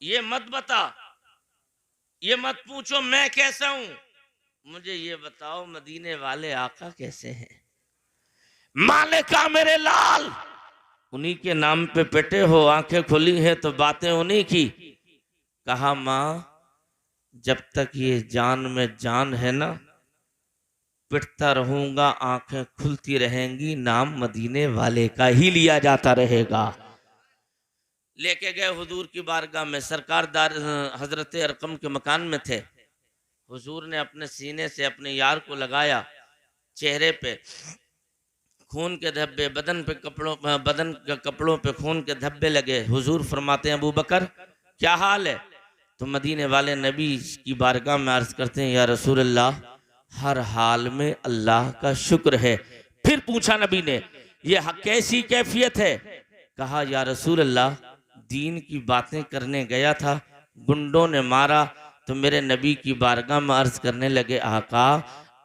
ये मत बता, ये मत पूछो मैं कैसा हूं, मुझे ये बताओ मदीने वाले आका कैसे हैं। मां ने कहा मेरे लाल उन्हीं के नाम पे पेटे हो, आंखें खुली हैं तो बातें उन्हीं की। कहा मां जब तक ये जान में जान है ना, पिटता रहूंगा, आंखें खुलती रहेंगी, नाम मदीने वाले का ही लिया जाता रहेगा। लेके गए हुजूर की बारगाह में, सरकार हजरत अरकम के मकान में थे। हुजूर ने अपने सीने से अपने यार को लगाया, चेहरे पे खून के धब्बे, बदन के कपड़ों पे खून के धब्बे लगे। हुजूर फरमाते हैं अबू बकर क्या हाल है? तो मदीने वाले नबी की बारगाह में अर्ज करते हैं या रसूल अल्लाह हर हाल में अल्लाह का शुक्र है। फिर पूछा नबी ने ये कैसी कैफियत है? कहा या रसूल अल्लाह दीन की बातें करने गया था, गुंडों ने मारा तो मेरे नबी की बारगाह में अर्ज करने लगे आका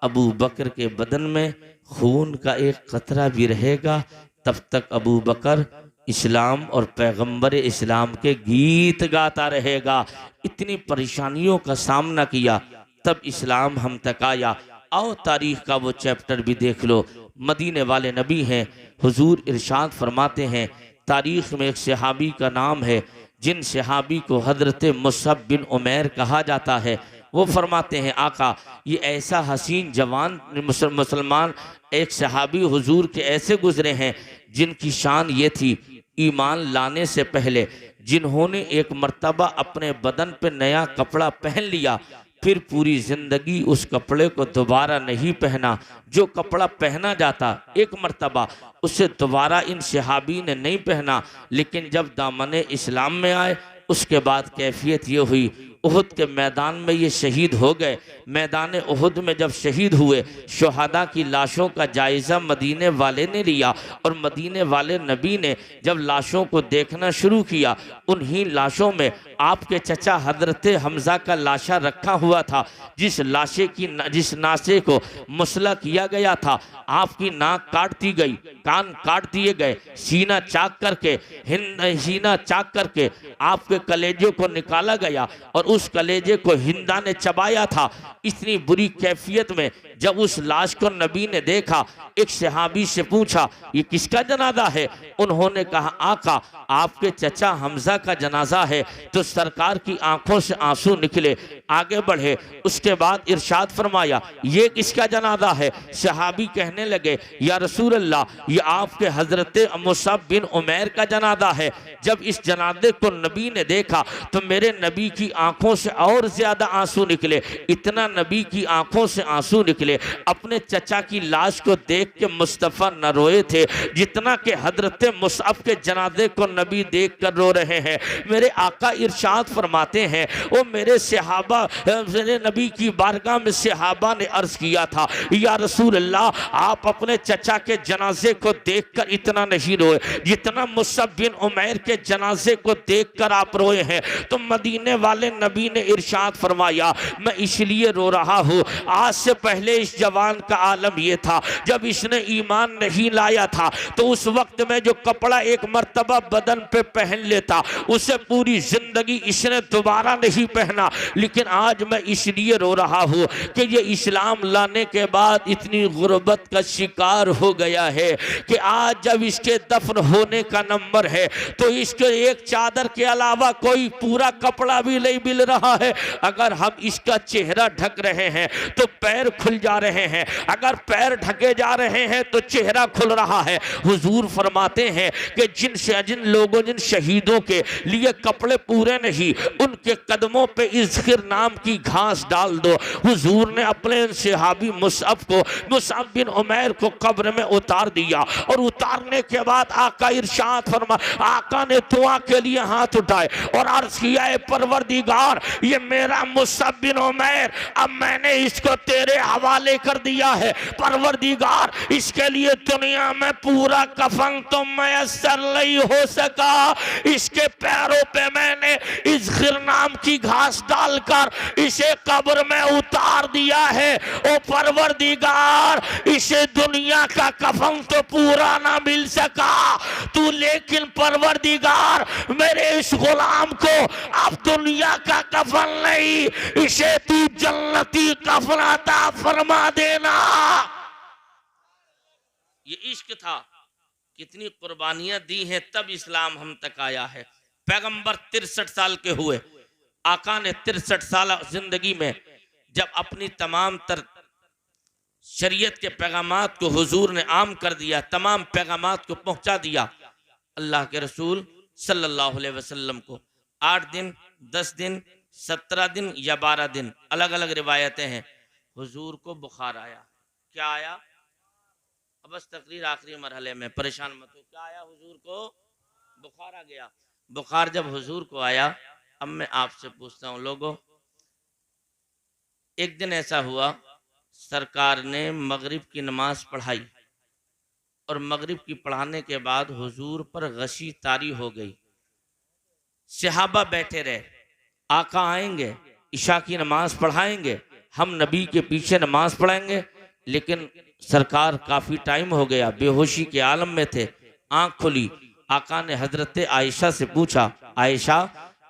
अबू बकर के बदन में खून का एक कतरा भी रहेगा तब तक अबू बकर इस्लाम और पैगंबर इस्लाम के गीत गाता रहेगा। इतनी परेशानियों का सामना किया तब इस्लाम हम तक आया। आओ तारीख का वो चैप्टर भी देख लो। मदीने वाले नबी हैं, हुजूर इरशाद फरमाते हैं तारीख में एक सहाबी का नाम है जिन सहाबी को हजरत मुसअब बिन उमैर कहा जाता है। वो फरमाते हैं आका ये ऐसा हसीन जवान मुसलमान एक सहाबी हुजूर के ऐसे गुजरे हैं जिनकी शान ये थी ईमान लाने से पहले जिन्होंने एक मर्तबा अपने बदन पे नया कपड़ा पहन लिया फिर पूरी जिंदगी उस कपड़े को दोबारा नहीं पहना। जो कपड़ा पहना जाता एक मर्तबा उसे दोबारा इन सहाबी ने नहीं पहना, लेकिन जब दामने इस्लाम में आए उसके बाद कैफियत ये हुई उहुद के मैदान में ये शहीद हो गए। मैदान उहुद में जब शहीद हुए, शहादा की लाशों का जायज़ा मदीने वाले ने लिया और मदीने वाले नबी ने जब लाशों को देखना शुरू किया, उन्हीं लाशों में आपके चचा हजरत हमज़ा का लाशा रखा हुआ था, जिस नाशे को मुसला किया गया था। आपकी नाक काट दी गई, कान काट दिए गए, सीना चाक करके आपके कलेजे को निकाला गया और उस कलेजे को हिंदा ने चबाया था। इतनी बुरी कैफियत में जब उस लाश को नबी ने देखा, एक सहाबी से पूछा ये किसका जनाजा है? उन्होंने कहा आका आपके चचा हमजा का जनाजा है। तो सरकार की आंखों से आंसू निकले, आगे बढ़े। उसके बाद इरशाद फरमाया ये किसका जनाजा है? सहाबी कहने लगे या रसूल अल्लाह, ये आपके हजरत मुसअब बिन उमैर का जनाजा है। जब इस जनाजे को नबी ने देखा तो मेरे नबी की आंखों से और ज्यादा आंसू निकले, इतना नबी की आंखों से आंसू निकले। अपने चचा की लाश को देख के मुस्तफ़ा न रोए थे जितना कि हजरत मुसअब के जनाजे को नबी देख कर रो रहे हैं। मेरे आका इरशाद फरमाते हैं, वो मेरे सहाबा, मेरे नबी की बारगाह में सहाबा ने अर्ज किया था या रसूल अल्लाह, आप अपने चचा के जनाजे को देखकर इतना नहीं रोए जितना मुसअब बिन उमैर के जनाजे को देखकर आप रोए हैं। तो मदीने वाले नबी ने इरशाद फरमाया मैं इसलिए रो रहा हूँ, आज से पहले इस जवान का आलम यह था जब इसने ईमान नहीं लाया था तो उस वक्त में जो कपड़ा एक मर्तबा बदन पे पहन लेता उसे पूरी जिंदगी इसने दोबारा नहीं पहना। लेकिन आज मैं इसलिए रो रहा हूँ कि ये इस्लाम लाने के बाद इतनी गुर्बत का शिकार हो गया है कि आज जब इसके दफन होने का नंबर है तो इसके एक चादर के अलावा कोई पूरा कपड़ा भी नहीं मिल रहा है। अगर हम इसका चेहरा ढक रहे हैं तो पैर खुल जा रहे हैं, अगर पैर ढके जा रहे हैं तो चेहरा खुल रहा है। हुजूर फरमाते हैं कि जिन लोगों, जिन शहीदों के लिए कपड़े पूरे नहीं, उनके कदमों पे इज़्खिर नाम की घास डाल दो। हुजूर ने अपने सहाबी मुसअब बिन उमैर को कब्र में उतार दिया और उतारने के बाद आका इरशाद फरमा, आका ने दुआ के लिए हाथ उठाए और अर्ज किया है परवरदिगार, ये मेरा मुसअब बिन उमैर, अब मैंने इसको तेरे हवाले कर दिया है। परवरदिगार, इसके लिए दुनिया में पूरा कफन तो मैसर नहीं हो सका, इसके पैरों पे मैंने इज़्खिर नाम की घास डालकर इसे कब्र में उतार दिया है। ओ परवरदिगार, इसे दुनिया का कफन तो पूरा ना मिल सका तू, लेकिन परवरदिगार मेरे इस गुलाम को अब दुनिया का कफन नहीं, इसे तू जन्नती कफन अता फरमा देना। ये इश्क था, कितनी कुर्बानियां दी हैं तब इस्लाम हम तक आया है। पैगंबर 63 साल के हुए, आका ने 63 साल जिंदगी में जब अपनी तमाम तर शरीयत के पैगामात को हुजूर ने आम कर दिया, तमाम पैगामात को पहुंचा दिया, अल्लाह के रसूल सल्लल्लाहु अलैहि वसल्लम को 8 दिन, 10 दिन, 17 दिन या 12 दिन, अलग अलग रिवायतें हैं, हुजूर को बुखार आया। क्या आया? अब बस तकरीर आखिरी मरहले में, परेशान मत हो। क्या आया? हुजूर को बुखार आ गया। बुखार जब हुजूर को आया, अब मैं आपसे पूछता हूँ लोगों, एक दिन ऐसा हुआ सरकार ने मगरिब की नमाज पढ़ाई और मगरिब की पढ़ाने के बाद हुजूर पर गशी तारी हो गई। सहाबा बैठे रहे, आका आएंगे, इशा की नमाज पढ़ाएंगे, हम नबी के पीछे नमाज पढ़ाएंगे। लेकिन सरकार काफ़ी टाइम हो गया, बेहोशी के आलम में थे। आंख खुली, आका ने हजरत आयशा से पूछा, आयशा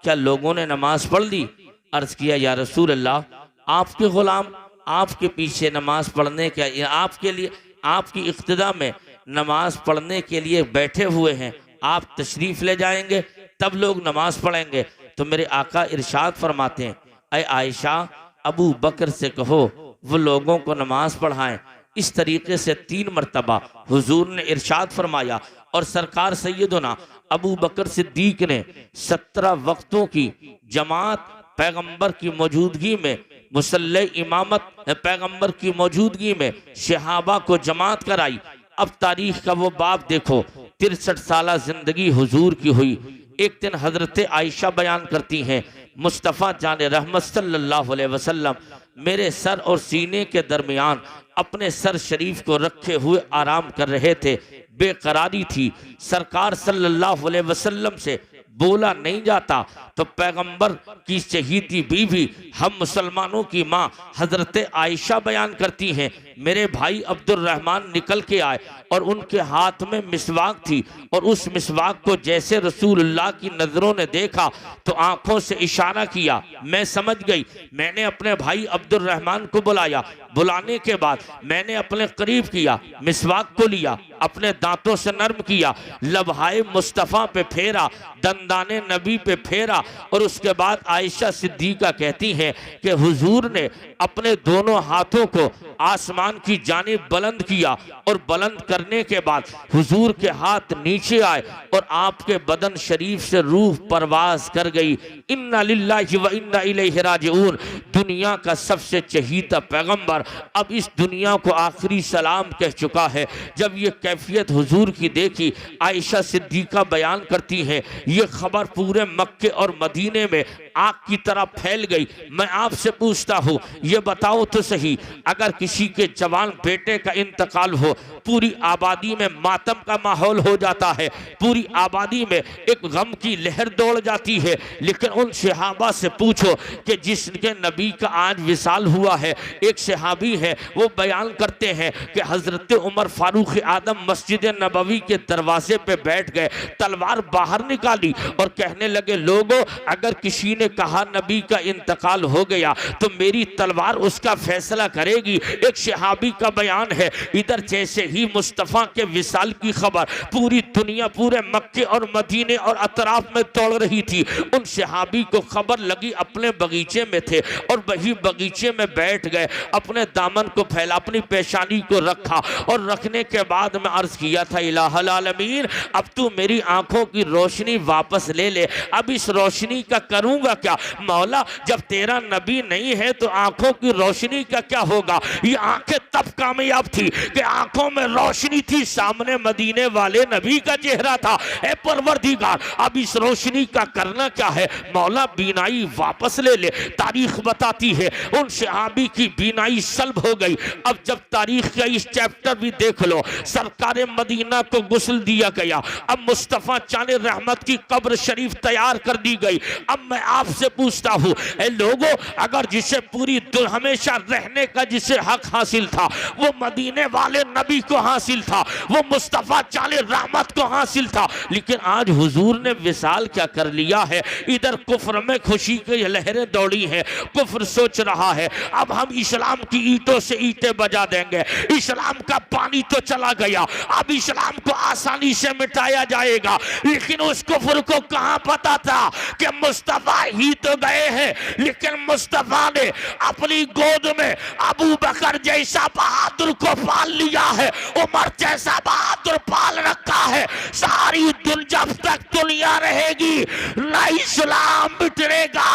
क्या लोगों ने नमाज पढ़ ली? अर्ज किया या रसूल अल्लाह, आपके गुलाम आपके पीछे नमाज पढ़ने के, आपके लिए, आपकी इक्तिदा में नमाज पढ़ने के लिए बैठे हुए हैं, आप तशरीफ़ ले जाएंगे तब लोग नमाज पढ़ेंगे। तो मेरे आका इरशाद फरमाते हैं, ऐ आयशा, अबू बकर से कहो वो लोगों को नमाज पढ़ाएं। इस तरीके से 3 मरतबा हुजूर ने इरशाद फरमाया और सरकार सैयदना अबू बकर सिद्दीक ने 17 वक्तों की जमात पैगंबर की मौजूदगी में, मुसल्ले इमामत पैगंबर की मौजूदगी में सहाबा को जमात कराई। अब तारीख का वो बाब देखो, 63 साल जिंदगी हुजूर की हुई, एक दिन हजरत आयशा बयान करती हैं, मुस्तफ़ा जान रहमत सल्लल्लाहु अलैहि वसल्लम मेरे सर और सीने के दरमियान अपने सर शरीफ को रखे हुए आराम कर रहे थे। बेकरारी थी, सरकार सल्लल्लाहु अलैहि वसल्लम से बोला नहीं जाता। तो पैगंबर की शहीदी बीवी हम मुसलमानों की माँ हजरत आयशा बयान करती हैं, मेरे भाई अब्दुल रहमान निकल के आए और उनके हाथ में मिसवाक थी, और उस मिसवाक को जैसे रसूलुल्लाह की नजरों ने देखा तो आंखों से इशारा किया। मैं समझ गई। मैंने अपने भाई अब्दुल रहमान को बुलाया। बुलाने के बाद मैंने अपने करीब किया, मिसवाक को लिया, अपने दांतों से नर्म किया, लबहाए मुस्तफ़ा पे फेरा, दंदाने नबी पे फेरा, और उसके बाद आयशा सिद्दीका कहती हैं कि हुजूर ने अपने दोनों हाथों को आसमान की जानिब बुलंद किया, और बुलंद करने के बाद हुजूर के हाथ नीचे आए और आपके बदन शरीफ से रूह परवाज कर गई। इन्ना लिल्लाहि व इन्ना इलैहि राजिऊन। दुनिया का सबसे चहीता पैगंबर अब इस दुनिया को आखिरी सलाम कह चुका है। जब ये कैफियत हुजूर की देखी, आयशा सिद्दीका बयान करती है, ये खबर पूरे मक्के और मदीने में आग की तरह फैल गई। मैं आपसे पूछता हूँ, ये बताओ तो सही, अगर किसी के जवान बेटे का इंतकाल हो, पूरी आबादी में मातम का माहौल हो जाता है, पूरी आबादी में एक गम की लहर दौड़ जाती है। लेकिन उन सहाबा से पूछो कि जिसके नबी का आज विसाल हुआ है, एक सहाबी है, वो बयान करते हैं कि हजरत उमर फारूक आदम मस्जिद नबवी के दरवाजे पे बैठ गए, तलवार बाहर निकाली और कहने लगे, लोगों अगर किसी ने कहा नबी का इंतकाल हो गया तो मेरी तलवार उसका फैसला करेगी। एक सहाबी का बयान है, इधर जैसे ही मुस्तफ़ा के विसाल की खबर पूरी दुनिया, पूरे मक्के और मदीने और अतराफ में दौड़ रही थी, उन सहाबी को खबर लगी, अपने बगीचे में थे और वही बगीचे में बैठ गए, अपने दामन को फैला, अपनी पेशानी को रखा, और रखने के बाद में अर्ज किया था, इलाहुल आलमीन अब तू मेरी आंखों की रोशनी वापस ले ले, अब इस रोशनी का करूंगा क्या मौला, जब तेरा नबी नहीं है तो आंखों की रोशनी का क्या होगा। ये आंखें तब कामयाब थी कि आंखों में रोशनी थी, सामने मदीने वाले नबी का चेहरा था। ए परवरदिगार अब इस रोशनी का करना क्या है मौला, बीनाई वापस ले ले। तारीख बताती है उन सहाबी की बीनाई सल्ब हो गई। अब जब तारीख का इस चैप्टर भी देख लो, सरकार मदीना को गुस्ल दिया गया, अब मुस्तफ़ा चाने रहमत की कब्र शरीफ तैयार कर दी गई। अब मैं आपसे पूछता हूँ, ए लोगों अगर जिसे पूरी हमेशा रहने का जिसे हक हासिल था वो मदीने वाले नबी को हासिल था, वो मुस्तफ़ा चाले रहमत को हासिल था, लेकिन आज हुजूर ने विसाल क्या कर लिया है। इधर कुफ्र में खुशी की लहरें दौड़ी हैं, कुफ्र सोच रहा है अब हम इस्लाम की ईंटों से ईंटें बजा देंगे, इस्लाम का पानी तो चला गया, अब इस्लाम को आसानी से मिटाया जाएगा। लेकिन उस कुफ्र को कहां पता था कि मुस्तफ़ा ही तो गए हैं, लेकिन मुस्तफ़ा ने अपनी गोद में अबू बकर जैसा बहादुर को पाल लिया है, उमर जैसा बहादुर पाल रखा है। सारी जब तक दुनिया रहेगी ना इस्लाम मिटेगा,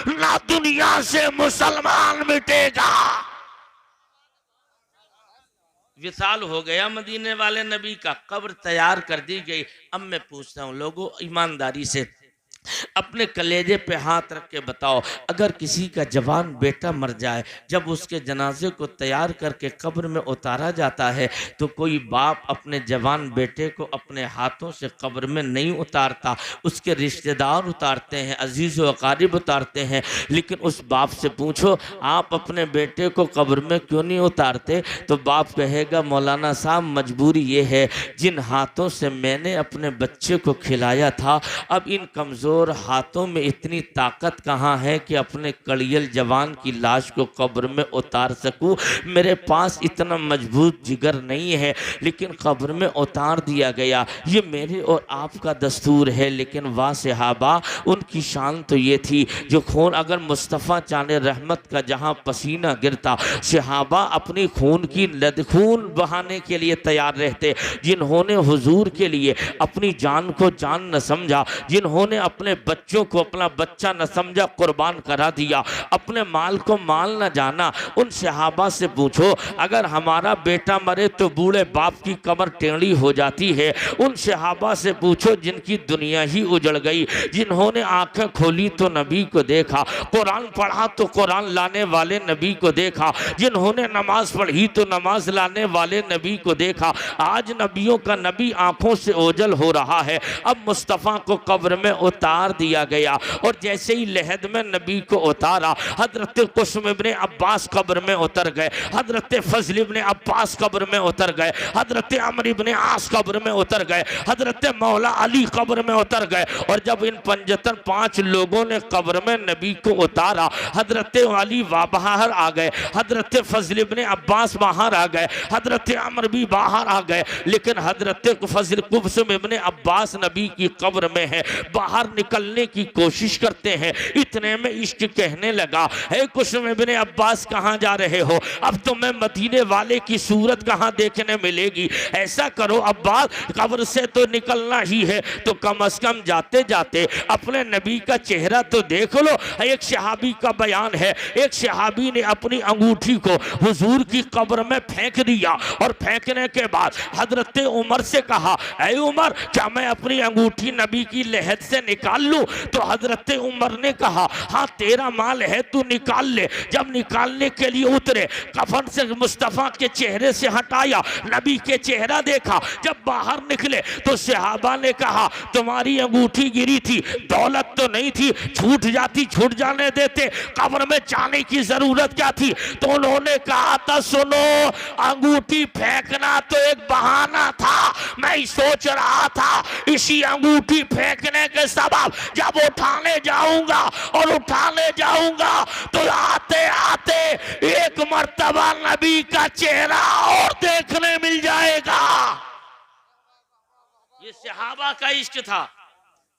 ना दुनिया से मुसलमान मिटेगा। विसाल हो गया मदीने वाले नबी का, कब्र तैयार कर दी गई। अब मैं पूछता हूँ लोगों, ईमानदारी से अपने कलेजे पे हाथ रख के बताओ, अगर किसी का जवान बेटा मर जाए, जब उसके जनाजे को तैयार करके कब्र में उतारा जाता है तो कोई बाप अपने जवान बेटे को अपने हाथों से कब्र में नहीं उतारता, उसके रिश्तेदार उतारते हैं, अजीज़ व अकारिब उतारते हैं। लेकिन उस बाप से पूछो आप अपने बेटे को कब्र में क्यों नहीं उतारते, तो बाप कहेगा मौलाना साहब मजबूरी ये है, जिन हाथों से मैंने अपने बच्चे को खिलाया था अब इन कमज़ोर हाथों में इतनी ताकत कहाँ है कि अपने कड़ियल जवान की लाश को कब्र में उतार सकूं, मेरे पास इतना मजबूत जिगर नहीं है। लेकिन कब्र में उतार दिया गया, ये मेरे और आपका दस्तूर है। लेकिन वाह सहाबा, उनकी शान तो ये थी जो खून, अगर मुस्तफ़ा चाने रहमत का जहाँ पसीना गिरता, सहाबा अपनी खून की खून बहाने के लिए तैयार रहते। जिन्होंने हुजूर के लिए अपनी जान को जान न समझा, जिन्होंने अपने बच्चों को अपना बच्चा न समझा, कुर्बान करा दिया, अपने माल को माल न जाना। उन सहाबा से पूछो, अगर हमारा बेटा मरे तो बूढ़े बाप की कमर टेढ़ी हो जाती है। उन सहाबा से पूछो जिनकी दुनिया ही उजड़ गई, जिन्होंने आंखें खोली तो नबी को देखा, कुरान पढ़ा तो कुरान लाने वाले नबी को देखा, जिन्होंने नमाज पढ़ी तो नमाज लाने वाले नबी को देखा। आज नबियों का नबी आंखों से ओझल हो रहा है। अब मुस्तफ़ा को कब्र में उतार दिया गया और जैसे ही लहद में नबी को उतारा, हजरत कुसुम इब्ने अब्बास कब्र में उतर गए, हजरत फजल इब्ने अब्बास कब्र में उतर गए, हजरत अमर इब्ने आस कब्र में उतर गए, हजरत मौला अली कब्र में उतर गए। और जब इन 5 लोगों ने कब्र में नबी को उतारा, हजरत अली बाहर आ गए, हजरत फजल इब्ने अब्बास बाहर आ गए, हजरत अमर भी बाहर आ गए, लेकिन हजरत फजल कुसुम इब्ने अब्बास नबी की कब्र में है, बाहर निकलने की कोशिश करते हैं। इतने में इश्क कहने लगा, हे कुसुम इब्ने अब्बास कहाँ जा रहे हो? अब तुम्हें मदीने वाले की सूरत कहाँ देखने मिलेगी? ऐसा करो अब्बास, कब्र से तो निकलना ही है तो कम से कम जाते जाते अपने नबी का चेहरा तो देख लो। एक सहाबी का बयान है, एक सहाबी ने अपनी अंगूठी को हुजूर की कब्र में फेंक दिया और फेंकने के बाद हजरत उमर से कहा, ऐ उमर, क्या मैं अपनी अंगूठी नबी की लहद से निकाल लूं? तो हजरत उमर ने कहा, हाँ तेरा माल है, तू निकाल ले। जब निकालने के लिए उतरे, कफन से मुस्तफ़ा के चेहरे से हटाया, नबी के चेहरा देखा। जब बाहर निकले तो सहाबा ने कहा, तुम्हारी अंगूठी गिरी थी, दौलत तो नहीं थी, छूट जाती छूट जाने देते, कब्र में जाने की जरूरत क्या थी? तो उन्होंने कहा था, सुनो, अंगूठी फेंकना तो एक बहाना था, मैं सोच रहा था इसी अंगूठी फेंकने के सबब जब उठाने जाऊंगा और उठाने जाऊंगा तो आते आते एक मर्तबा नबी का चेहरा और देखने मिल जाएगा। ये सहाबा का इश्क था।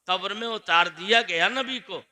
कब्र में उतार दिया गया नबी को।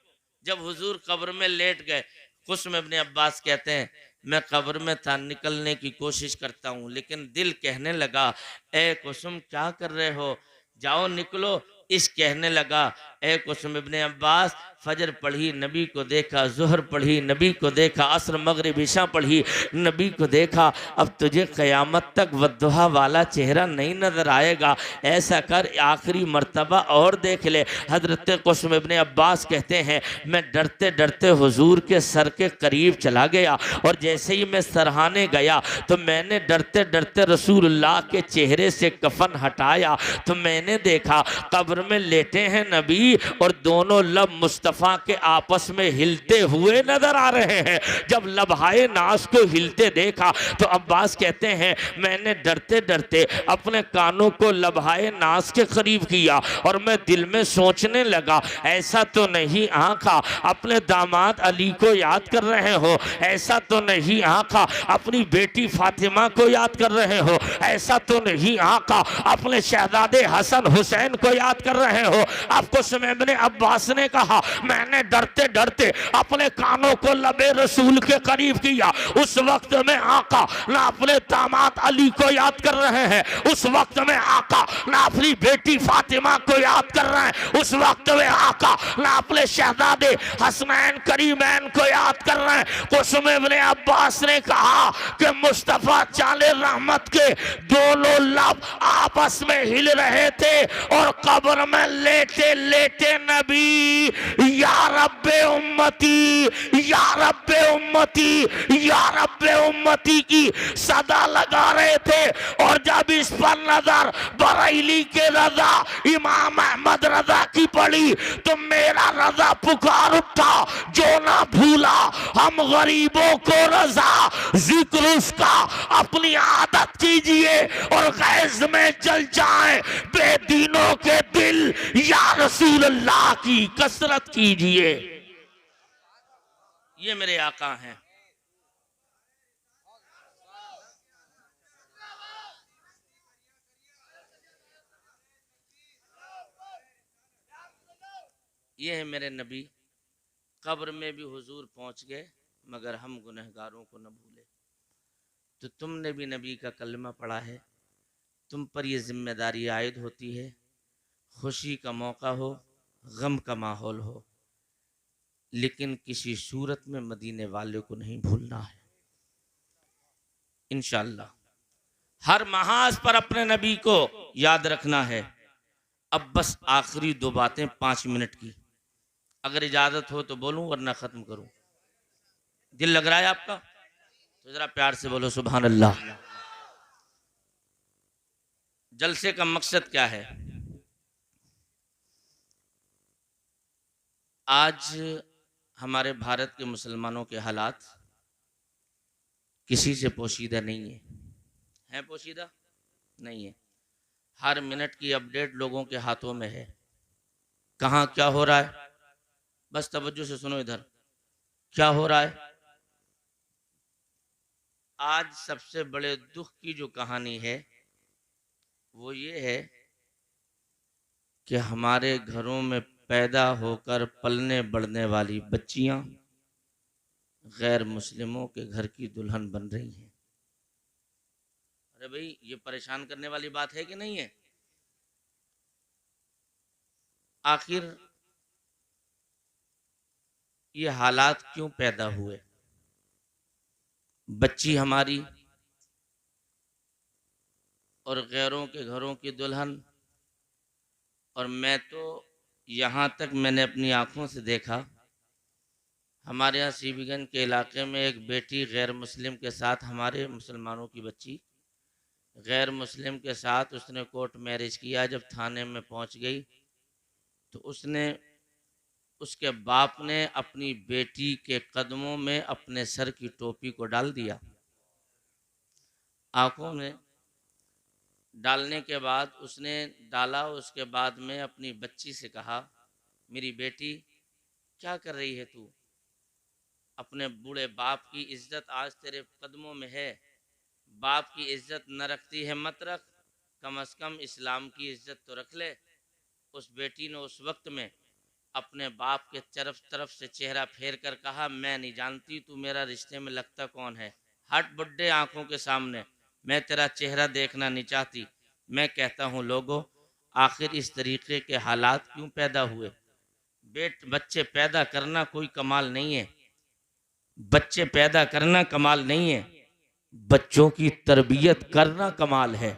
जब हुजूर कब्र में लेट गए, कुसुम इब्ने अब्बास कहते हैं, मैं कब्र में था, निकलने की कोशिश करता हूं, लेकिन दिल कहने लगा, ए कुसुम क्या कर रहे हो, जाओ निकलो। इस कहने लगा, ए कुसुम इब्ने अब्बास, फजर पढ़ी नबी को देखा, जुहर पढ़ी नबी को देखा, असर मगरिब इशा पढ़ी नबी को देखा, अब तुझे क़यामत तक वद्दुहा वाला चेहरा नहीं नजर आएगा, ऐसा कर आखिरी मर्तबा और देख ले। हजरत कुसुम इब्ने अब्बास कहते हैं, मैं डरते डरते हुजूर के सर के करीब चला गया और जैसे ही मैं सरहाने गया तो मैंने डरते डरते रसूलुल्लाह के चेहरे से कफन हटाया तो मैंने देखा कब्र में लेटे हैं नबी और दोनों लब मुस्तफ़ा के आपस में हिलते हुए नजर आ रहे हैं। जब लबहाए नास को हिलते देखा तो अब्बास कहते हैं, मैंने डरते डरते अपने कानों को लबहाए नास के करीब किया और मैं दिल में सोचने लगा, ऐसा तो नहीं आका अपने दामाद अली को याद कर रहे हो, ऐसा तो नहीं आका अपनी बेटी फातिमा को याद कर रहे हो, ऐसा तो नहीं आका अपने शहजादे हसन हुसैन को याद कर रहे हो। आपको समय इब्ने अब्बास ने कहा, मैंने डरते डरते अपने कानों को लबे रसूल के करीब किया। उस वक्त में आका ना अपने दामाद अली को याद कर रहे हैं, उस वक्त में आका ना अपनी बेटी फातिमा को याद कर रहे हैं, उस वक्त में आका ना अपने शहजादे हसनैन करीमैन को याद कर रहे हैं। कुसुम इब्ने अब्बास ने कहा कि मुस्तफा चाले रहमत के दोनों लब आपस में हिल रहे थे और कब्र में लेटे लेटे नबी या रब्बे उम्मती, या रब्बे उम्मती, या रब्बे उम्मती की सदा लगा रहे थे। और जब इस पर नजर बरेली के रजा इमाम अहमद रजा की पड़ी तो मेरा रजा पुकार उठा, जो ना भूला हम गरीबों को रजा, जिक्र उसका अपनी आदत कीजिए और गैस में जल जाए बेदीनों के दिल, या रसूल अल्लाह की कसरत कीजिए। ये मेरे आका हैं। ये है मेरे नबी। कब्र में भी हुजूर पहुंच गए मगर हम गुनहगारों को न भूले। तो तुमने भी नबी का कलमा पढ़ा है, तुम पर ये जिम्मेदारी आयद होती है। खुशी का मौका हो गम का माहौल हो, लेकिन किसी सूरत में मदीने वाले को नहीं भूलना है। इंशाअल्लाह हर महाज पर अपने नबी को याद रखना है। अब बस आखिरी दो बातें 5 मिनट की, अगर इजाजत हो तो बोलूं वरना खत्म करूं। दिल लग रहा है आपका तो जरा प्यार से बोलो सुभान अल्लाह। जलसे का मकसद क्या है? आज हमारे भारत के मुसलमानों के हालात किसी से पोशीदा नहीं है पोशीदा नहीं है। हर मिनट की अपडेट लोगों के हाथों में है। कहाँ क्या हो रहा है, बस तवज्जो से सुनो इधर, क्या हो रहा है। आज सबसे बड़े दुख की जो कहानी है वो ये है कि हमारे घरों में पैदा होकर पलने बढ़ने वाली बच्चियां गैर मुस्लिमों के घर की दुल्हन बन रही हैं। अरे भाई, ये परेशान करने वाली बात है कि नहीं है? आखिर ये हालात क्यों पैदा हुए? बच्ची हमारी और गैरों के घरों की दुल्हन। और मैं तो यहाँ तक मैंने अपनी आंखों से देखा, हमारे यहाँ सीबीगंज के इलाके में एक बेटी गैर मुस्लिम के साथ, हमारे मुसलमानों की बच्ची गैर मुस्लिम के साथ उसने कोर्ट मैरिज किया। जब थाने में पहुँच गई तो उसके बाप ने अपनी बेटी के कदमों में अपने सर की टोपी को डाल दिया। आंखों में डालने के बाद उसने डाला, उसके बाद में अपनी बच्ची से कहा, मेरी बेटी क्या कर रही है तू? अपने बूढ़े बाप की इज्जत आज तेरे कदमों में है। बाप की इज्जत न रखती है मत रख, कम से कम इस्लाम की इज्जत तो रख ले। उस बेटी ने उस वक्त में अपने बाप के तरफ से चेहरा फेर कर कहा, मैं नहीं जानती तू मेरा रिश्ते में लगता कौन है, हट बुड्ढे, आंखों के सामने मैं तेरा चेहरा देखना नहीं चाहती। मैं कहता हूँ लोगों, आखिर इस तरीके के हालात क्यों पैदा हुए? बच्चे पैदा करना कोई कमाल नहीं है, बच्चे पैदा करना कमाल नहीं है, बच्चों की तरबियत करना कमाल है।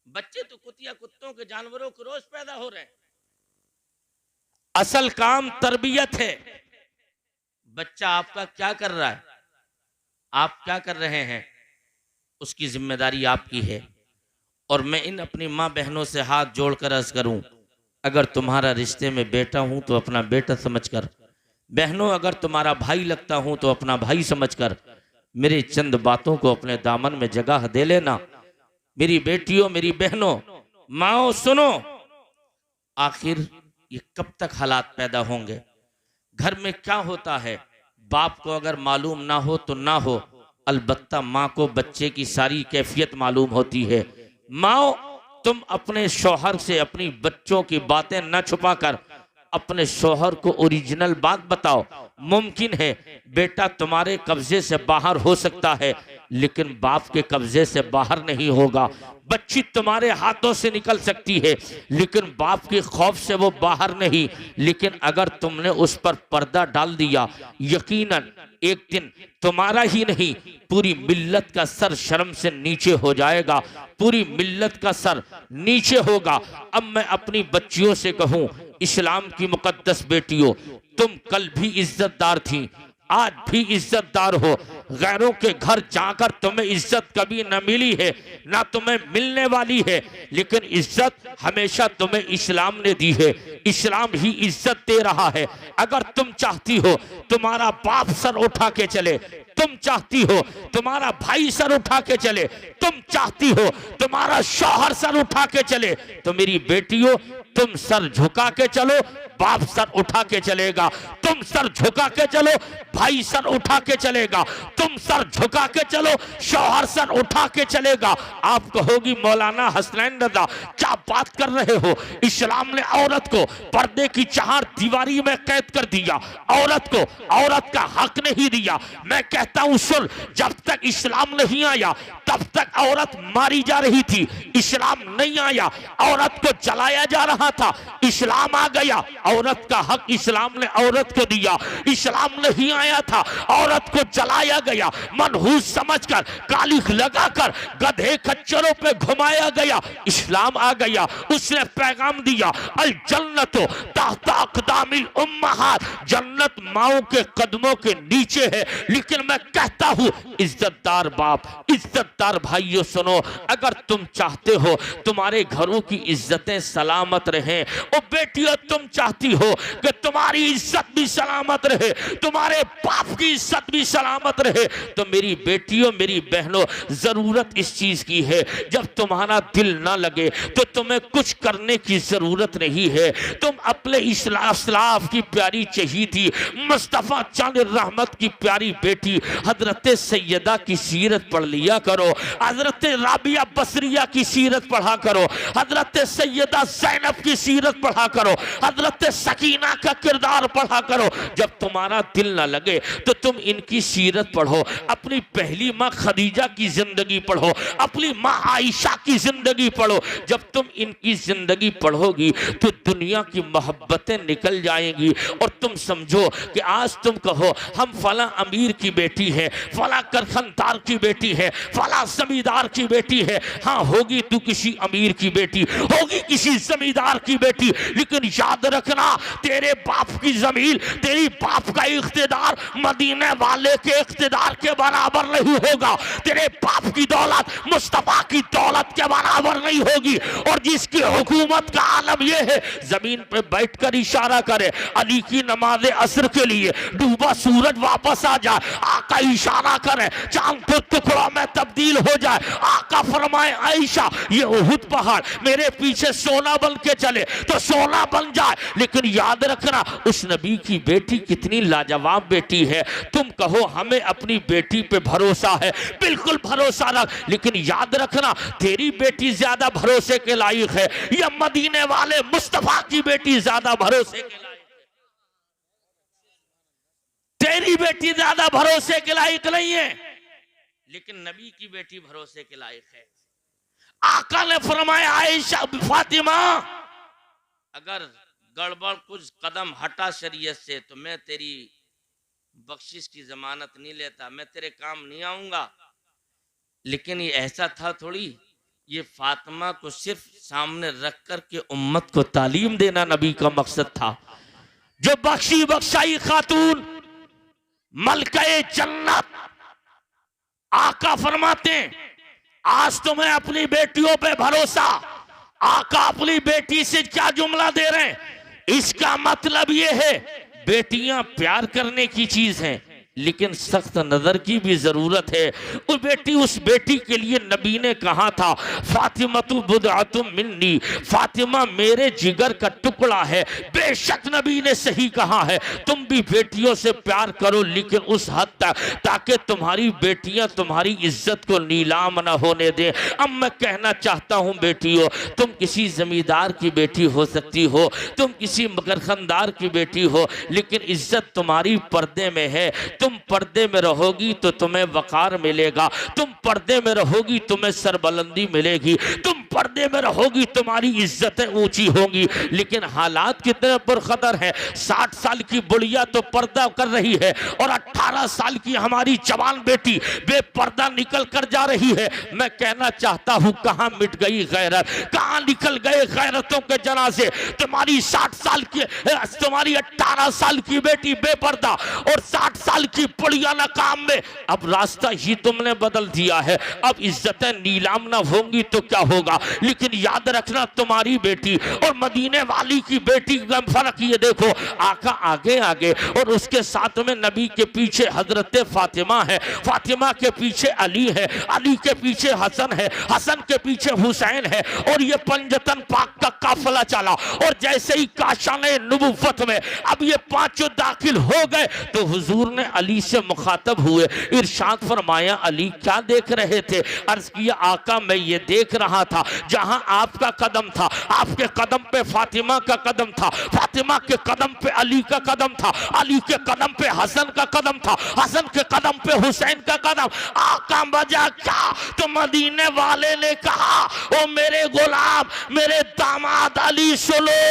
बच्चे तो कुतिया कुत्तों के जानवरों के रोज पैदा हो रहे हैं, असल काम तरबियत है। बच्चा आपका क्या कर रहा है, आप क्या कर रहे हैं, उसकी जिम्मेदारी आपकी है। और मैं इन अपनी माँ बहनों से हाथ जोड़कर अर्ज करूं, अगर तुम्हारा रिश्ते में बेटा हूं तो अपना बेटा समझकर, बहनों अगर तुम्हारा भाई लगता हूं तो अपना भाई समझकर मेरी चंद बातों को अपने दामन में जगह दे लेना। मेरी बेटियों, मेरी बहनों, माओ सुनो, आखिर ये कब तक हालात पैदा होंगे? घर में क्या होता है, बाप को अगर मालूम ना हो तो ना हो, अलबत्ता माँ को बच्चे की सारी कैफियत मालूम होती है। माओ, तुम अपने शौहर से अपनी बच्चों की बातें न छुपाकर अपने शौहर को ओरिजिनल बात बताओ। मुमकिन है बेटा तुम्हारे कब्जे से बाहर हो सकता है, लेकिन बाप के कब्जे से बाहर नहीं होगा। बच्ची तुम्हारे हाथों से निकल सकती है, लेकिन बाप के खौफ से वो बाहर नहीं। लेकिन अगर तुमने उस पर पर्दा डाल दिया, यकीनन एक दिन तुम्हारा ही नहीं, पूरी मिल्लत का सर शर्म से नीचे हो जाएगा, पूरी मिल्लत का सर नीचे होगा। अब मैं अपनी बच्चियों से कहूं, इस्लाम की मुकद्दस बेटियों, तुम कल भी इज्जतदार थी, आज भी इज्जतदार हो। गैरों के घर जाकर तुम्हें इज्जत कभी न मिली है, ना तुम्हें मिलने वाली है, लेकिन इज्जत हमेशा तुम्हें इस्लाम ने दी है। इस्लाम ही इज्जत दे रहा है। अगर तुम चाहती हो तुम्हारा बाप सर उठा के चले, तुम चाहती हो तुम्हारा भाई सर उठा के चले, तुम चाहती हो तुम्हारा शौहर सर उठा के चले, तो मेरी बेटियों तुम सर झुका के चलो, बाप सर उठा के चलेगा। तुम सर झुका के चलो, भाई सर उठा के चलेगा। तुम सर झुका के चलो, शौहर सर उठा के चलेगा। आप कहोगी मौलाना हसनैन रजा क्या बात कर रहे हो, इस्लाम ने औरत को पर्दे की चार दीवारी में कैद कर दिया, औरत को औरत का हक नहीं दिया। मैं कहता हूं सुन, जब तक इस्लाम नहीं आया तब तक औरत मारी जा रही थी। इस्लाम नहीं आया, औरत को जलाया जा रहा था। इस्लाम आ गया, औरत का हक इस्लाम ने औरत को दिया। इस्लाम नहीं आया था, औरत को जलाया गया, मनहूस समझकर, कालिख लगाकर गधे खच्चरों पे घुमाया गया। इस्लाम आ गया, उसने पैगाम दिया, अल जन्नतो तहता अक़दामिल उम्महात, जन्नत माओं के कदमों के नीचे है। लेकिन मैं कहता हूं इज्जतदार बाप, इज्जतदार भाइयों सुनो, अगर तुम चाहते हो तुम्हारे घरों की इज्जतें सलामत रहें, ओ बेटियों तुम चाहती हो कि तुम्हारी इज्जत भी सलामत रहे, तुम्हारे बाप की इज्जत भी सलामत रहे, तो मेरी बेटियों मेरी बहनों जरूरत इस चीज की है, जब तुम्हारा दिल ना लगे तो तुम्हें कुछ करने की जरूरत नहीं है। तुम अपने इस्लाफ की प्यारी चहीती मुस्तफा चांद रहमत की प्यारी बेटी हजरत सैयदा की सीरत पढ़ लिया करो, हजरत राबिया बसरिया की सीरत पढ़ा करो, हजरत सैयदा ज़ैनब की सीरत पढ़ा करो, हजरत सकीना का किरदार पढ़ा करो। जब तुम्हारा दिल ना लगे तो तुम इनकी सीरत पढ़ो, अपनी पहली माँ खदीजा की जिंदगी पढ़ो, अपनी माँ आयशा की जिंदगी पढ़ो। जब तुम इनकी जिंदगी पढ़ोगी तो दुनिया की मोहब्बतें निकल जाएंगी। और तुम समझो कि आज तुम कहो हम फला अमीर की बेटी है, फला करखनदार की बेटी है, फला जमींदार की बेटी है। हाँ होगी तू किसी अमीर की बेटी, होगी किसी जमींदार की बेटी, लेकिन याद रखना तेरे बाप की जमीन, तेरी बाप का इख्तिदार मदीने वाले के इख्तिदार के बराबर नहीं होगा। तेरे बाप की दौलत मुस्तफा की दौलत के बराबर नहीं होगी। और जिसकी हुकूमत का आलम यह है जमीन पे बैठकर इशारा करे अली की नमाज असर के लिए, डूबा सूरज वापस आ जाए, आका इशारा करे चांद के टुकड़ों में तब्दील हो जाए, आका फरमाए आयशा ये उहुद पहाड़ मेरे पीछे सोना बन के चले तो सोना बन जाए। लेकिन याद रखना उस नबी की बेटी कितनी लाजवाब बेटी है। तुम कहो हमें अपनी बेटी पे भरोसा है, बिल्कुल भरोसा रख, लेकिन याद रखना तेरी बेटी ज्यादा भरोसे के लायक है या मदीने वाले मुस्तफा की बेटी ज्यादा भरोसे के लायक है? तेरी बेटी ज्यादा भरोसे के लायक नहीं है, लेकिन नबी की बेटी भरोसे के लायक है। आका ने फरमाया आयशा फातिमा अगर गड़बड़ कुछ कदम हटा शरीयत से तो मैं तेरी बख्शिश की जमानत नहीं लेता, मैं तेरे काम नहीं आऊंगा। लेकिन ये ऐसा था थोड़ी, ये फातिमा को सिर्फ सामने रख कर के उम्मत को तालीम देना नबी का मकसद था। जो बख्शी बख्शाई खातून मलके जन्नत, आका फरमाते आज तुम्हें अपनी बेटियों पे भरोसा। आका अपनी बेटी से क्या जुमला दे रहे हैं, इसका मतलब ये है बेटियां प्यार करने की चीज हैं, लेकिन सख्त नजर की भी जरूरत है। उस बेटी के लिए नबी ने कहा था फातिमतु बुदअतुम मिन्नी, फातिमा मेरे जिगर का टुकड़ा है। बेशक नबी ने सही कहा है, तुम भी बेटियों से प्यार करो लेकिन उस हद तक ताकि तुम्हारी बेटियां तुम्हारी इज्जत को नीलाम न होने दें। अब मैं कहना चाहता हूं बेटियों, तुम किसी जमींदार की बेटी हो सकती हो, तुम किसी मगरखंदार की बेटी हो, लेकिन इज्जत तुम्हारी पर्दे में है। तुम पर्दे में रहोगी तो तुम्हें वकार मिलेगा, तुम पर्दे में रहोगी तुम्हें सरबलंदी मिलेगी, तुम पर्दे में रहोगी तुम्हारी इज्जतें ऊंची होंगी। लेकिन हालात कितने पुरखतर हैं। 60 साल की बुढ़िया तो पर्दा कर रही है और 18 साल की हमारी जवान बेटी बेपर्दा निकल कर जा रही है। मैं कहना चाहता हूं कहां मिट गई गैरत, कहां निकल गए गैरतों के जनाजे। तुम्हारी 60 साल की, तुम्हारी 18 साल की बेटी बेपर्दा और 60 साल की बुढ़िया नाकाम में। अब रास्ता ही तुमने बदल दिया है। अब इज्जतें नीलाम ना होंगी तो क्या होगा, लेकिन याद रखना तुम्हारी बेटी और मदीने वाली की बेटी का फर्क ये देखो, आका आगे आगे और उसके साथ में नबी के पीछे हजरत फातिमा है, फातिमा के पीछे अली है, अली के पीछे हसन है, हसन के पीछे हुसैन है, और ये पंजतन पाक का काफिला चला। और जैसे ही काशाने नबुव्वत में अब ये पांचों दाखिल हो गए तो हुजूर ने अली से मुखातब हुए, इरशाद फरमाया अली क्या देख रहे थे? अर्ज किया आका मैं ये देख रहा था जहां आपका कदम था, आपके कदम पे फातिमा का कदम था, फातिमा के कदम पे अली का कदम था, अली के कदम पे हसन का कदम था, हसन के कदम पे हुसैन का कदम। आका मजा क्या? तो मदीने वाले ने कहा ओ मेरे गुलाम, मेरे दामाद अली सुनो,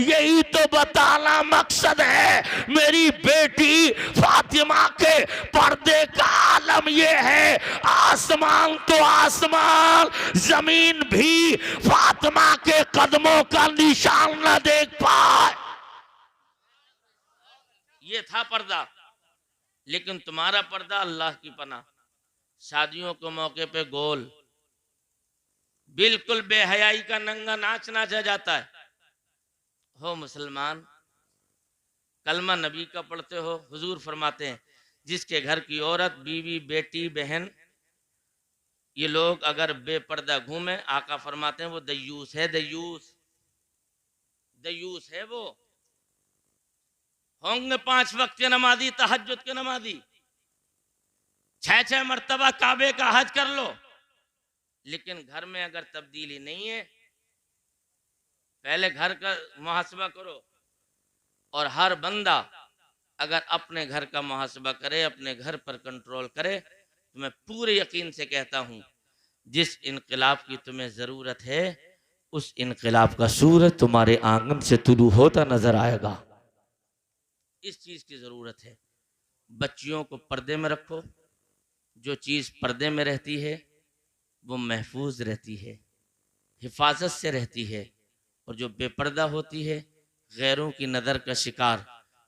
यही तो बताना मकसद है, मेरी बेटी फातिमा के पर्दे का आलम यह है, आसमान तो आसमान, जमीन भी फातिमा के कदमों का निशान न देख पाए। ये था पर्दा। लेकिन तुम्हारा पर्दा अल्लाह की पनाह, शादियों के मौके पे गोल बिल्कुल बेहयाई का नंगा नाच नाचा जाता है। हो मुसलमान, कलमा नबी का पढ़ते हो, हुजूर फरमाते हैं जिसके घर की औरत, बीवी, बेटी, बहन, ये लोग अगर बेपर्दा घूमे, आका फरमाते हैं वो दयूस है, दयूस दयूस है। वो होंगे 5 वक्त के नमाजी, तहज्जुद के नमाजी, 6 मर्तबा काबे का हज कर लो, लेकिन घर में अगर तब्दीली नहीं है, पहले घर का मुहासबा करो। और हर बंदा अगर अपने घर का मुहासबा करे, अपने घर पर कंट्रोल करे, तो मैं पूरे यकीन से कहता हूं जिस इनकलाब की तुम्हें जरूरत है उस इनकलाब का सूरज तुम्हारे आंगन से तुलू होता नजर आएगा। इस चीज की जरूरत है। बच्चियों को पर्दे में रखो, जो चीज पर्दे में रहती है वो महफूज रहती है, हिफाजत से रहती है, और जो बेपर्दा होती है गैरों की नज़र का शिकार।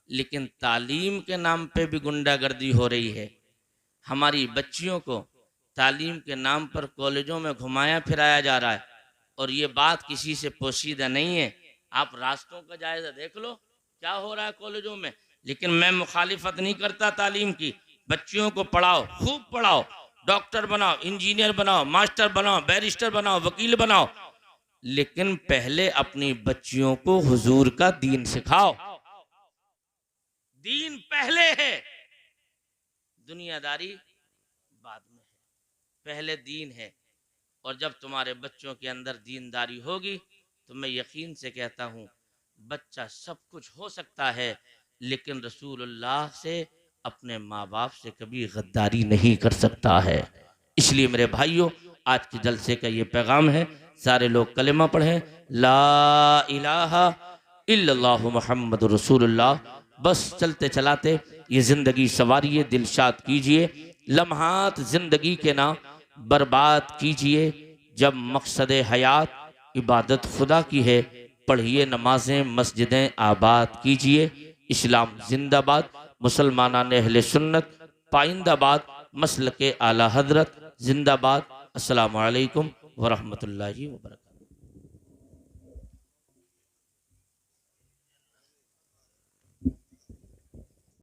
लेकिन तालीम के नाम पे भी गुंडागर्दी हो रही है। हमारी बच्चियों को तालीम के नाम पर कॉलेजों में घुमाया फिराया जा रहा है, और ये बात किसी से पोशीदा नहीं है। आप रास्तों का जायजा देख लो क्या हो रहा है कॉलेजों में। लेकिन मैं मुखालिफत नहीं करता तालीम की, बच्चियों को पढ़ाओ, खूब पढ़ाओ, डॉक्टर बनाओ, इंजीनियर बनाओ, मास्टर बनाओ, बैरिस्टर बनाओ, वकील बनाओ, लेकिन पहले अपनी बच्चियों को हुजूर का दीन सिखाओ। दीन पहले है, दुनियादारी बाद में है, पहले दीन है। और जब तुम्हारे बच्चों के अंदर दीनदारी होगी तो मैं यकीन से कहता हूं बच्चा सब कुछ हो सकता है, लेकिन रसूलुल्लाह से, अपने माँ बाप से कभी गद्दारी नहीं कर सकता है। इसलिए मेरे भाइयों, आज के जलसे का ये पैगाम है, सारे लोग कलेमा पढ़ें, ला इलाहा इल्लल्लाहु मुहम्मदुर रसूलुल्लाह। बस चलते चलाते ये ज़िंदगी सवारिए, दिलशाद कीजिए, लम्हात ज़िंदगी के ना बर्बाद कीजिए। जब मकसद हयात इबादत खुदा की है, पढ़िए नमाजें, मस्जिदें आबाद कीजिए। इस्लाम जिंदाबाद, मुसलमानान अहले सुन्नत पाइंदाबाद, मसलके आला हजरत जिंदाबाद। अस्सलामु अलैकुम वरहमतुल्लाहि वबरकातुहू।